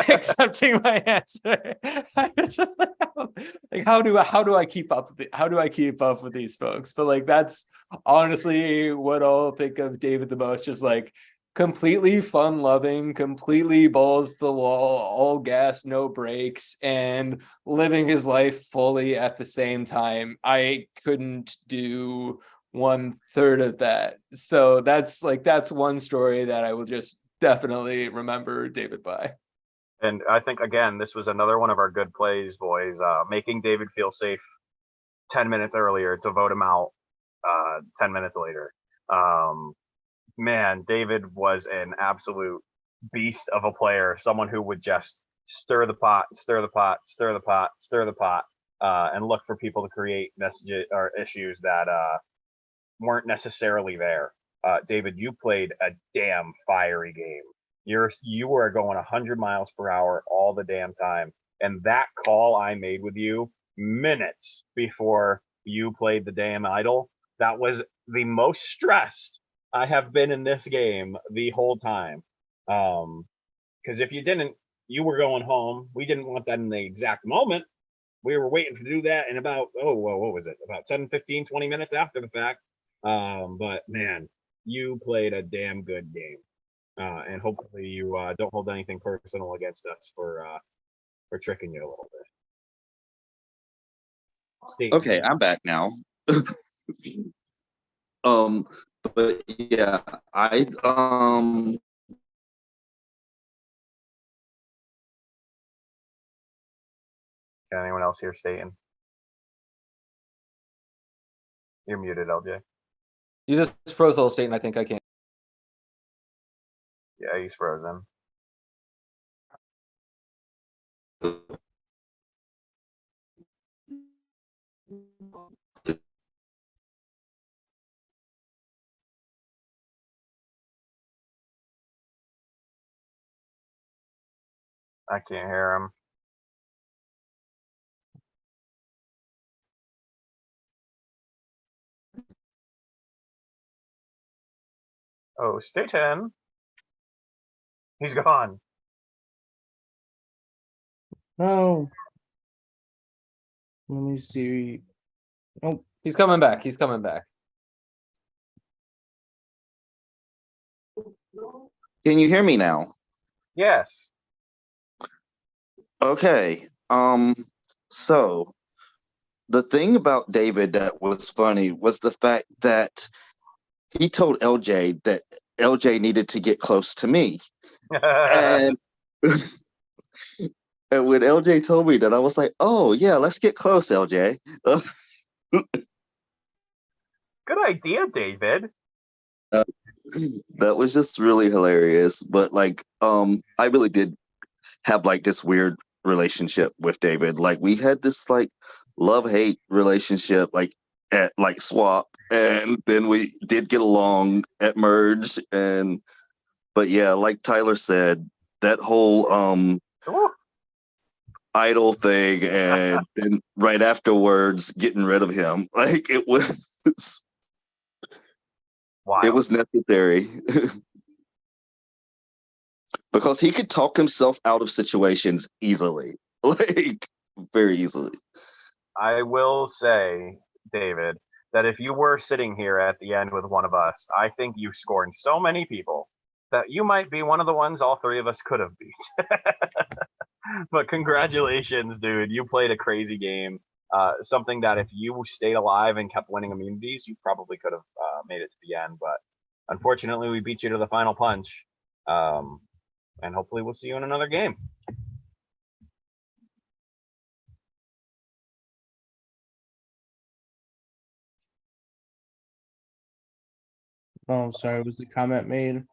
accepting my answer. Like, how do I keep up? How do I keep up with these folks? But like, that's honestly what I'll think of David the most. Just like completely fun-loving, completely balls to the wall, all gas, no brakes, and living his life fully at the same time. I couldn't do 1/3 of that. So that's one story that I will just definitely remember David by. And I think, again, this was another one of our good plays, boys, making David feel safe 10 minutes earlier to vote him out 10 minutes later. Man, David was an absolute beast of a player, someone who would just stir the pot, stir the pot, stir the pot, stir the pot, and look for people to create messages or issues that weren't necessarily there. David, you played a damn fiery game. You were going 100 miles per hour all the damn time. And that call I made with you minutes before you played the damn idol, that was the most stressed I have been in this game the whole time. Because if you didn't, you were going home. We didn't want that in the exact moment. We were waiting to do that in about, what was it? About 10, 15, 20 minutes after the fact. But man, you played a damn good game. And hopefully you don't hold anything personal against us for tricking you a little bit. Okay, I'm back now. But yeah, Can anyone else hear Staten? You're muted, LJ. You just froze all Staten. I think I can. Yeah, he's frozen. I can't hear him. Oh, Staten. He's gone. Oh, let me see. Oh, He's coming back. He's coming back. can you hear me now? Yes. Okay. So the thing about David that was funny was the fact that he told LJ that LJ needed to get close to me. And and when LJ told me that, I was like, oh yeah, let's get close, LJ. Good idea, David. That was just really hilarious. But like, I really did have like this weird relationship with David. Like we had this like love-hate relationship like at like swap, and then we did get along at merge. And but yeah, like Tyler said, that whole Ooh. idol thing, and then right afterwards getting rid of him, like it was Wild. it was necessary. Because he could talk himself out of situations easily, like very easily. I will say, David, that if you were sitting here at the end with one of us, I think you scorned so many people that you might be one of the ones all three of us could have beat. But congratulations, dude. You played a crazy game. Something that if you stayed alive and kept winning immunities, you probably could have made it to the end. But unfortunately, we beat you to the final punch. And hopefully we'll see you in another game. Oh, sorry. Was the comment made?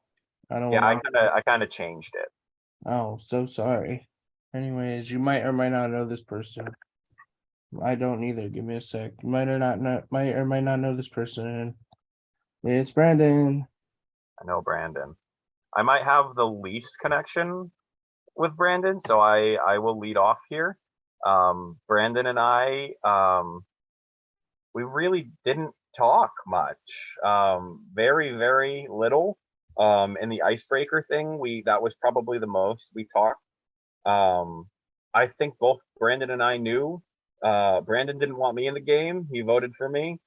I don't Yeah, want to. I kind of changed it. Oh, so sorry. Anyways, you might or might not know this person. I don't either. Give me a sec. You might or might not know this person. It's Brandon. I know Brandon. I might have the least connection with Brandon, so I will lead off here. Brandon and I, we really didn't talk much. Very, very little. In the icebreaker thing, that was probably the most we talked. I think both Brandon and I knew. Brandon didn't want me in the game. He voted for me.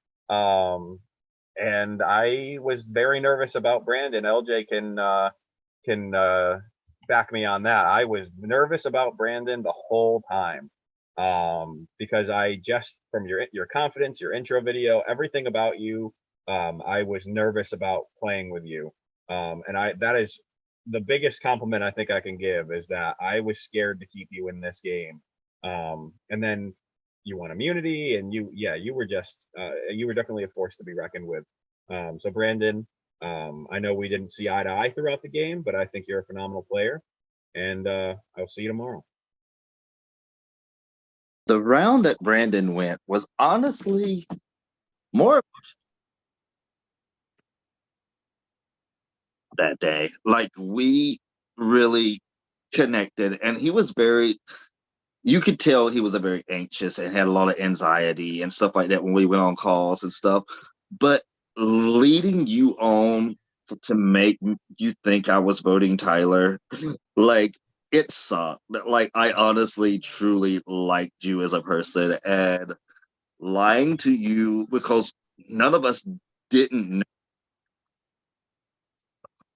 And I was very nervous about Brandon. LJ can back me on that. I was nervous about Brandon the whole time, because I just from your confidence, your intro video, everything about you, I was nervous about playing with you, and I that is the biggest compliment I think I can give is that I was scared to keep you in this game, and then you won immunity, and you were just you were definitely a force to be reckoned with. So Brandon, I know we didn't see eye to eye throughout the game, but I think you're a phenomenal player, and I'll see you tomorrow. The round that Brandon went was honestly more that day. Like we really connected, and he was very. You could tell he was a very anxious and had a lot of anxiety and stuff like that when we went on calls and stuff. But leading you on to make you think I was voting Tyler, like it sucked. Like I honestly, truly liked you as a person, and lying to you because none of us didn't know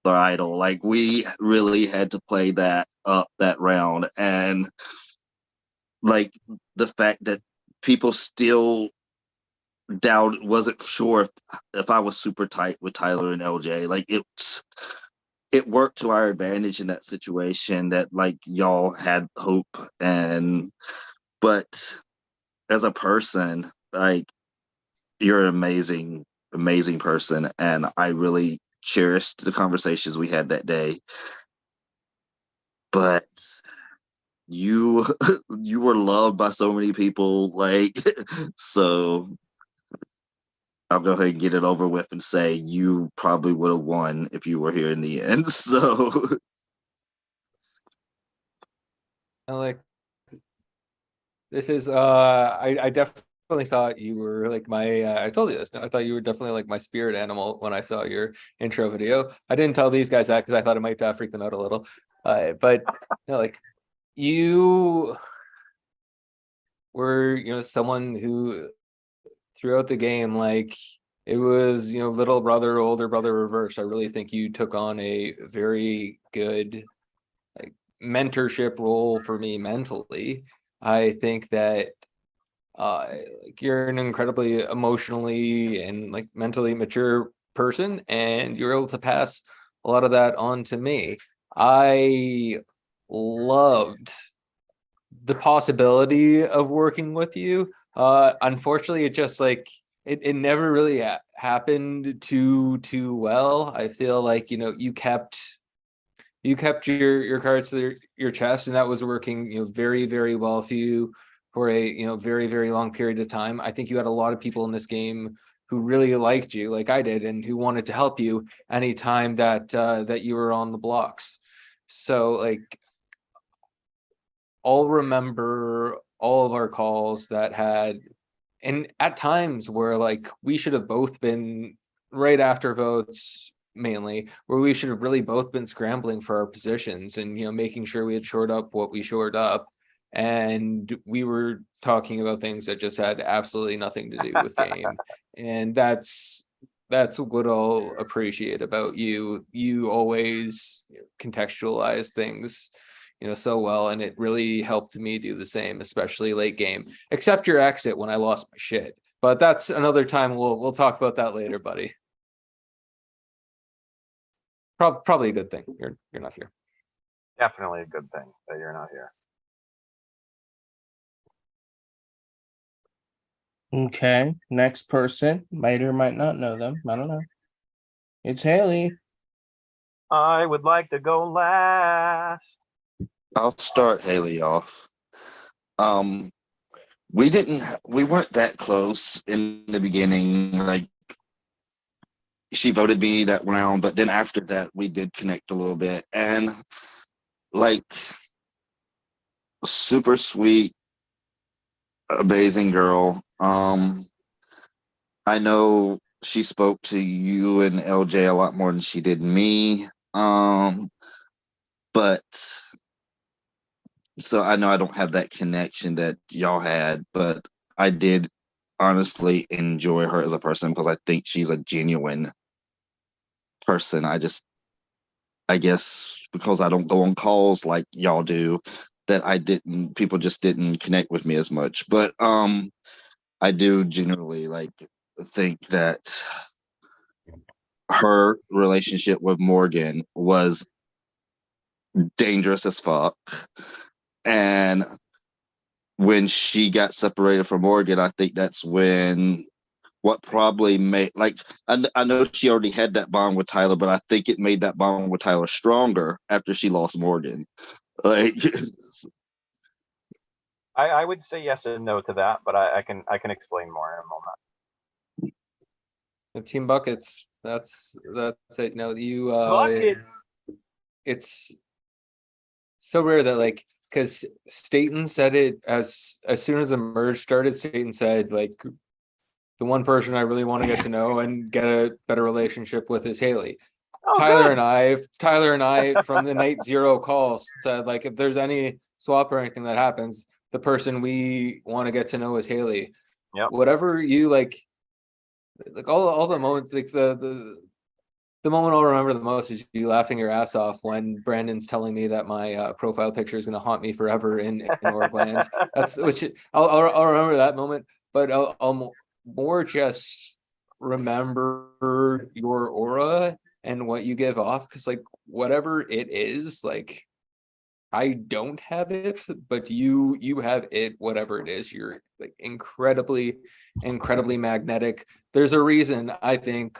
the idol. Like we really had to play that up that round, and like the fact that people still wasn't sure if I was super tight with Tyler and LJ. Like it worked to our advantage in that situation that like y'all had hope, and but as a person, like you're an amazing person, and I really cherished the conversations we had that day. But you you were loved by so many people, like so I'll go ahead and get it over with and say you probably would have won if you were here in the end. So Like this is I definitely thought you were like my I told you this. I thought you were definitely like my spirit animal when I saw your intro video. I didn't tell these guys that because I thought it might freak them out a little. But like you were, someone who throughout the game, like it was, little brother, older brother reverse. I really think you took on a very good like mentorship role for me mentally. I think that like you're an incredibly emotionally and like mentally mature person, and you're able to pass a lot of that on to me. I loved the possibility of working with you. Unfortunately, it just like it never really happened too well. I feel like you kept your cards to your chest, and that was working very very well for you for a very very long period of time. I think you had a lot of people in this game who really liked you like I did, and who wanted to help you anytime that you were on the blocks. So like I'll remember all of our calls that had, and at times where like we should have both been right after votes, mainly where we should have really both been scrambling for our positions and making sure we had shored up what we shored up, and we were talking about things that just had absolutely nothing to do with game. And that's what I'll appreciate about you. You always contextualize things so well, and it really helped me do the same, especially late game, except your exit when I lost my shit. But that's another time. We'll talk about that later, buddy. Probably a good thing you're not here. Definitely a good thing that you're not here. Okay, next person might or might not know them. I don't know. It's Haley. I would like to go last. I'll start Haley off. Um, we weren't that close in the beginning. Like, she voted me that round, but then after that, we did connect a little bit, and like, super sweet, amazing girl. I know she spoke to you and LJ a lot more than she did me. But so I know I don't have that connection that y'all had, but I did honestly enjoy her as a person because I think she's a genuine person. I guess because I don't go on calls like y'all do, that people just didn't connect with me as much. But I do generally like think that her relationship with Morgan was dangerous as fuck. And when she got separated from Morgan, I think that's when what probably made, like, I know she already had that bond with Tyler, but I think it made that bond with Tyler stronger after she lost Morgan. Like, I would say yes and no to that, but I can explain more in a moment. The Team Buckets. That's it. No, you Buckets. It's so rare that, like, because Staten said it as soon as the merge started. Staten said, like, the one person I really want to get to know and get a better relationship with is Haley. Oh, Tyler good. and I from the night zero call said, like, if there's any swap or anything that happens, the person we want to get to know is Haley. Yep. Whatever you like all the moments, like the moment I'll remember the most is you laughing your ass off when Brandon's telling me that my profile picture is going to haunt me forever in Orgland. I'll remember that moment, but I'll more just remember your aura and what you give off, because, like, whatever it is, like, I don't have it, but you have it. Whatever it is, you're, like, incredibly magnetic. There's a reason, I think,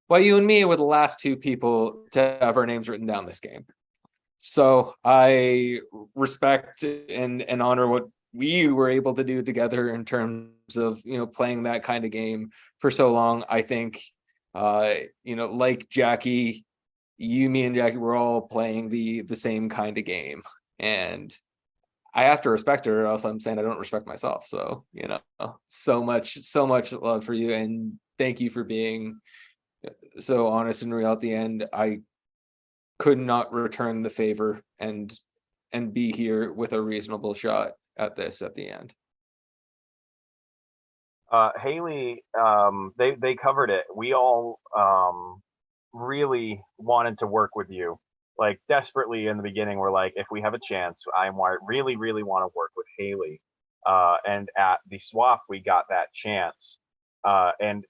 why you and me were the last two people to have our names written down this game. So I respect and honor what we were able to do together in terms of, playing that kind of game for so long. I think, like Jackie, me and Jackie were all playing the same kind of game, and I have to respect her, or else I'm saying I don't respect myself. So, so much love for you, and thank you for being so honest and real at the end. I could not return the favor and be here with a reasonable shot at this at the end. Haley, they covered it. We all really wanted to work with you, like, desperately in the beginning. We're like, if we have a chance, I really want to work with Haley. And at the swap, we got that chance. And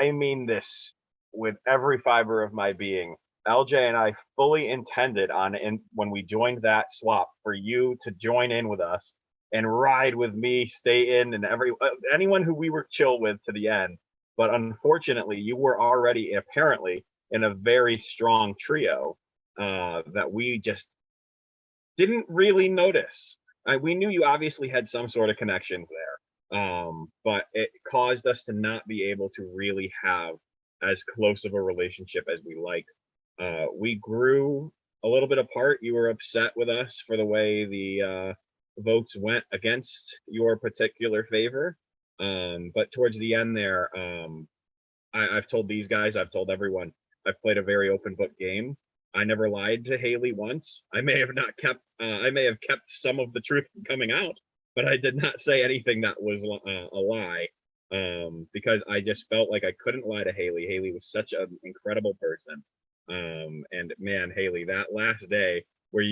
I mean this with every fiber of my being. LJ and I fully intended when we joined that swap for you to join in with us and ride with me, stay in, and anyone who we were chill with to the end. But unfortunately, you were already apparently in a very strong trio that we just didn't really notice. We knew you obviously had some sort of connections there, but it caused us to not be able to really have as close of a relationship as we liked. We grew a little bit apart. You were upset with us for the way the votes went against your particular favor. But towards the end there, I've told these guys, I've told everyone, I've played a very open book game. I never lied to Haley once. I may have kept some of the truth coming out, but I did not say anything that was a lie, because I just felt like I couldn't lie to Haley. Haley was such an incredible person. And man, Haley, that last day where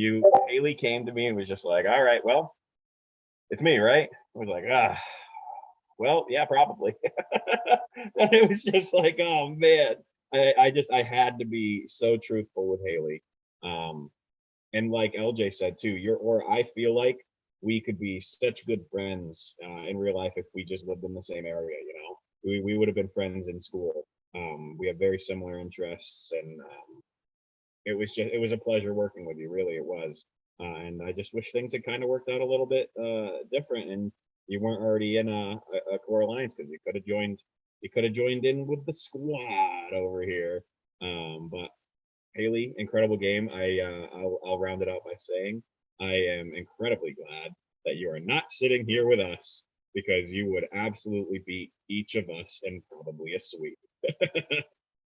Haley came to me and was just like, all right, well, it's me, right? I was like, well, yeah, probably. And it was just like, oh man, I had to be so truthful with Haley. And like LJ said too, I feel like we could be such good friends in real life if we just lived in the same area. We would have been friends in school. We have very similar interests, and it was a pleasure working with you. Really, it was. And I just wish things had kind of worked out a little bit different, and you weren't already in a core alliance, because you could have joined. You could have joined in with the squad over here. But Haley, incredible game. I'll round it out by saying I am incredibly glad that you are not sitting here with us, because you would absolutely beat each of us in probably a sweep.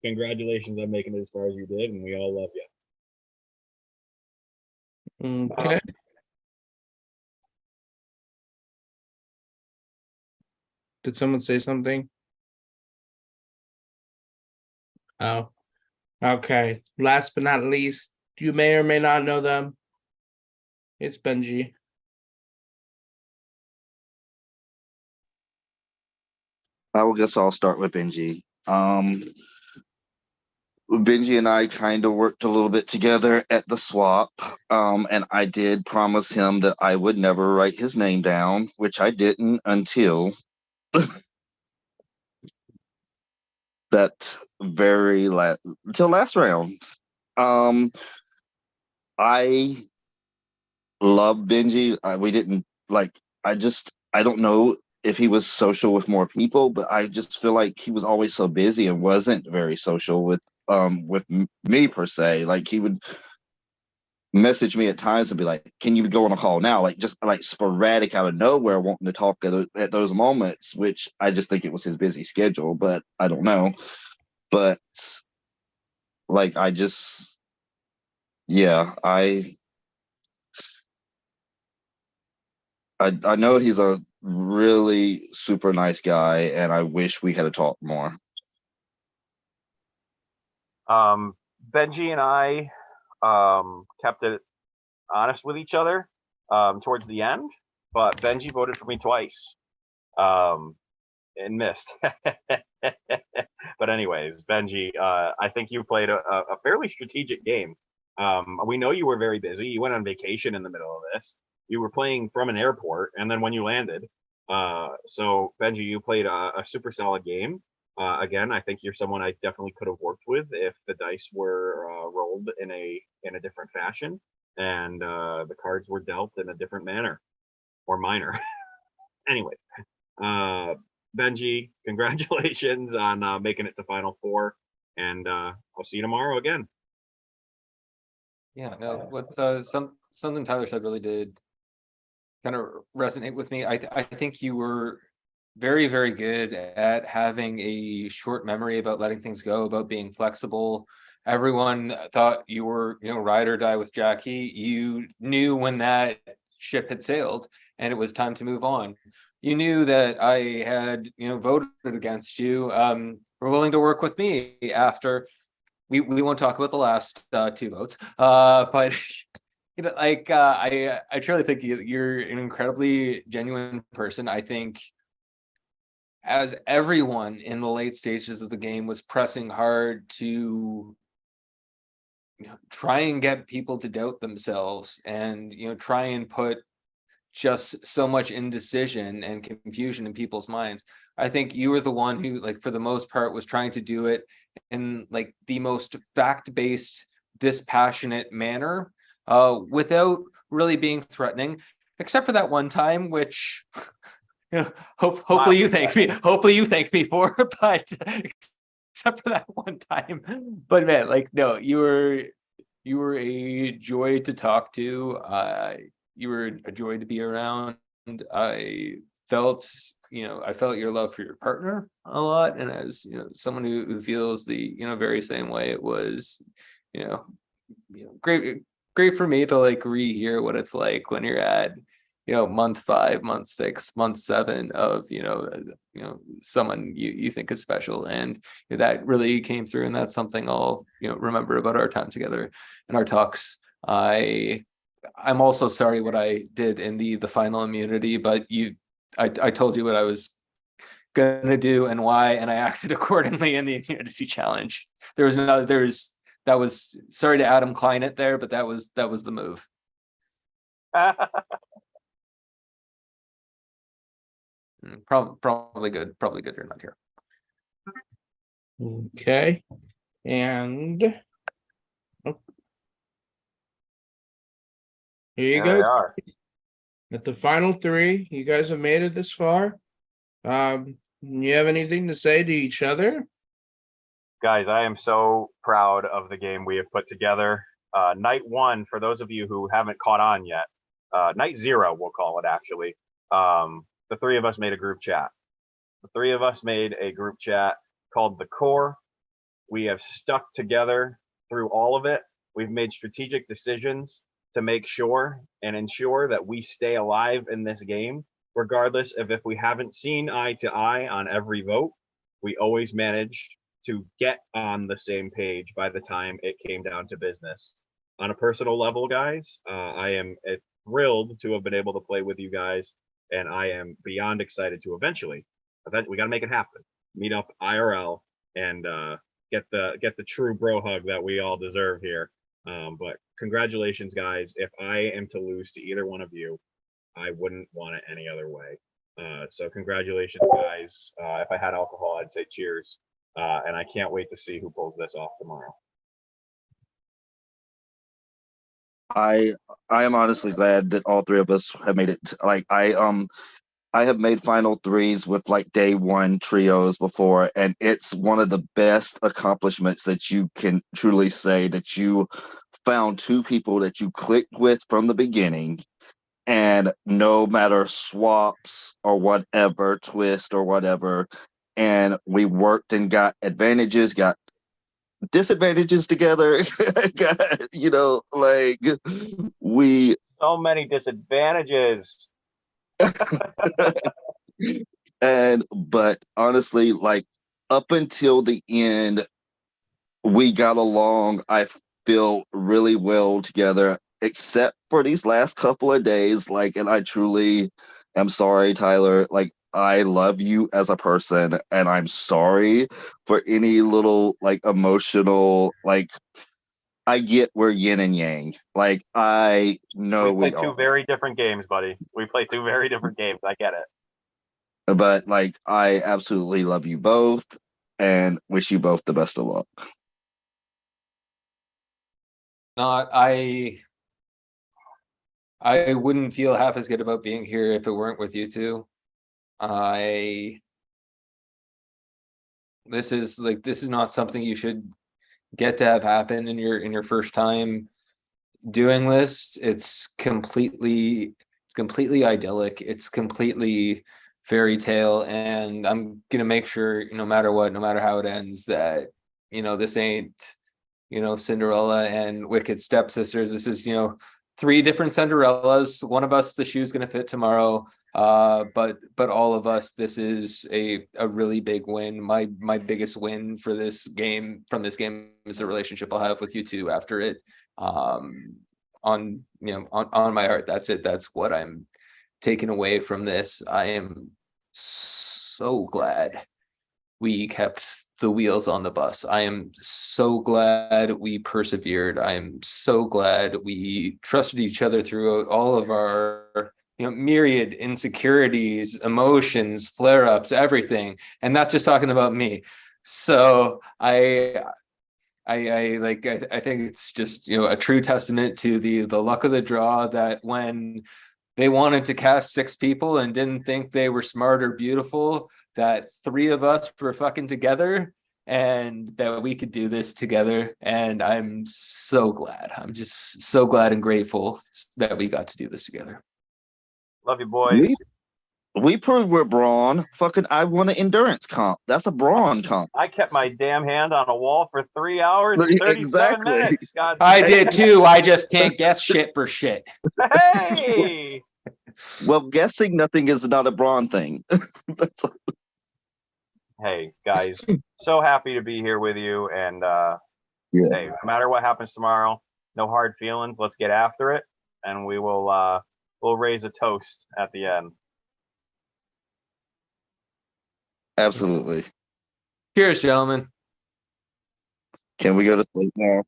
Congratulations on making it as far as you did, and we all love you. Okay. Did someone say something? Oh, okay. Last but not least, you may or may not know them. It's Benji. I guess I'll start with Benji. Benji and I kind of worked a little bit together at the swap, and I did promise him that I would never write his name down, which I didn't until that until last round. I love Benji. We didn't like. I don't know if he was social with more people, but I just feel like he was always so busy and wasn't very social with me per se. Like he would message me at times and be like, "Can you go on a call now?" Like just like sporadic out of nowhere, wanting to talk at those moments, which I just think it was his busy schedule, but I don't know. But like yeah, I know he's a really super nice guy, and I wish we had to talk more. Benji and I kept it honest with each other towards the end, but Benji voted for me twice and missed. But anyways, Benji, I think you played a fairly strategic game. We know you were very busy. You went on vacation in the middle of this. You were playing from an airport, and then when you landed, so Benji, you played a super solid game. Again, I think you're someone I definitely could have worked with if the dice were rolled in a different fashion, and the cards were dealt in a different manner or minor. Anyway, Benji, congratulations on making it to Final Four, and I'll see you tomorrow again. Yeah, no, what something Tyler said really did kind of resonate with me. I think you were very, very good at having a short memory about letting things go, about being flexible. Everyone thought you were, ride or die with Jackie. You knew when that ship had sailed and it was time to move on. You knew that I had, voted against you. Were willing to work with me after. We won't talk about the last 2 votes, but I truly think you're an incredibly genuine person. I think as everyone in the late stages of the game was pressing hard to try and get people to doubt themselves and try and put just so much indecision and confusion in people's minds, I think you were the one who, like, for the most part, was trying to do it in like the most fact-based, dispassionate manner, without really being threatening, except for that one time, which hopefully you thank me. Hopefully you thank me for, but except for that one time. But man, like, no, you were a joy to talk to. You were a joy to be around. I felt your love for your partner a lot, and as someone who feels the very same way, it was great for me to like rehear what it's like when you're at month 5, month 6, month 7 of someone you think is special, and that really came through, and that's something I'll remember about our time together and our talks. I'm also sorry what I did in the final immunity, but I told you what I was gonna do and why, and I acted accordingly in the immunity challenge. That was, sorry to Adam Klein it there, but that was the move. Probably good you're not here. Okay. And here you Here go. they are. At the final three, you guys have made it this far. You have anything to say to each other? Guys, I am so proud of the game we have put together. Night one, for those of you who haven't caught on yet, night zero, we'll call it actually. The three of us made a group chat. The three of us made a group chat called The Core. We have stuck together through all of it. We've made strategic decisions to make sure and ensure that we stay alive in this game, regardless of if we haven't seen eye to eye on every vote. We always managed to get on the same page by the time it came down to business. On a personal level, guys, I am thrilled to have been able to play with you guys, and I am beyond excited to eventually. We got to make it happen. Meet up IRL and get the true bro hug that we all deserve here. But congratulations, guys. If I am to lose to either one of you, I wouldn't want it any other way. So congratulations, guys. If I had alcohol, I'd say cheers. And I can't wait to see who pulls this off tomorrow. I am honestly glad that all three of us have made it. Like I have made final threes with like day one trios before, and it's one of the best accomplishments that you can truly say that you found two people that you clicked with from the beginning, and no matter swaps or whatever, twist or whatever, and we worked and got advantages, got disadvantages together. got, like we So many disadvantages. But honestly, like up until the end, we got along. I feel really well together, except for these last couple of days. Like, and I truly am sorry, Tyler. Like, I love you as a person, and I'm sorry for any little like emotional like. I get we're yin and yang. Like I know We we play two are. very different games, buddy. We play two very different games. I get it. But like I absolutely love you both and wish you both the best of luck. Not I wouldn't feel half as good about being here if it weren't with you two. This is not something you should get to have happen in your first time doing this. It's completely idyllic. It's completely fairy tale, and I'm gonna make sure, no matter what, no matter how it ends, that this ain't Cinderella and Wicked stepsisters. This is three different Cinderellas. One of us, the shoe's gonna fit tomorrow. But all of us, this is a really big win. My biggest win for this game is the relationship I'll have with you two after it. On my heart, that's it. That's what I'm taking away from this. I am so glad we kept the wheels on the bus. I am so glad we persevered. I am so glad we trusted each other throughout all of our myriad insecurities, emotions, flare-ups, everything. And that's just talking about me. So I think it's just a true testament to the luck of the draw, that when they wanted to cast 6 people and didn't think they were smart or beautiful, that 3 of us were fucking together and that we could do this together. And I'm so glad. I'm just so glad and grateful that we got to do this together. Love you, boys. We proved we're brawn. Fucking, I won an endurance comp. That's a brawn comp. I kept my damn hand on a wall for 3 hours and 37 minutes. God I damn. did too. I just can't guess shit for shit. Hey! Well, guessing nothing is not a brawn thing. Hey, guys. So happy to be here with you. And hey, no matter what happens tomorrow, no hard feelings. Let's get after it. And we will we'll raise a toast at the end. Absolutely. Cheers, gentlemen. Can we go to sleep now?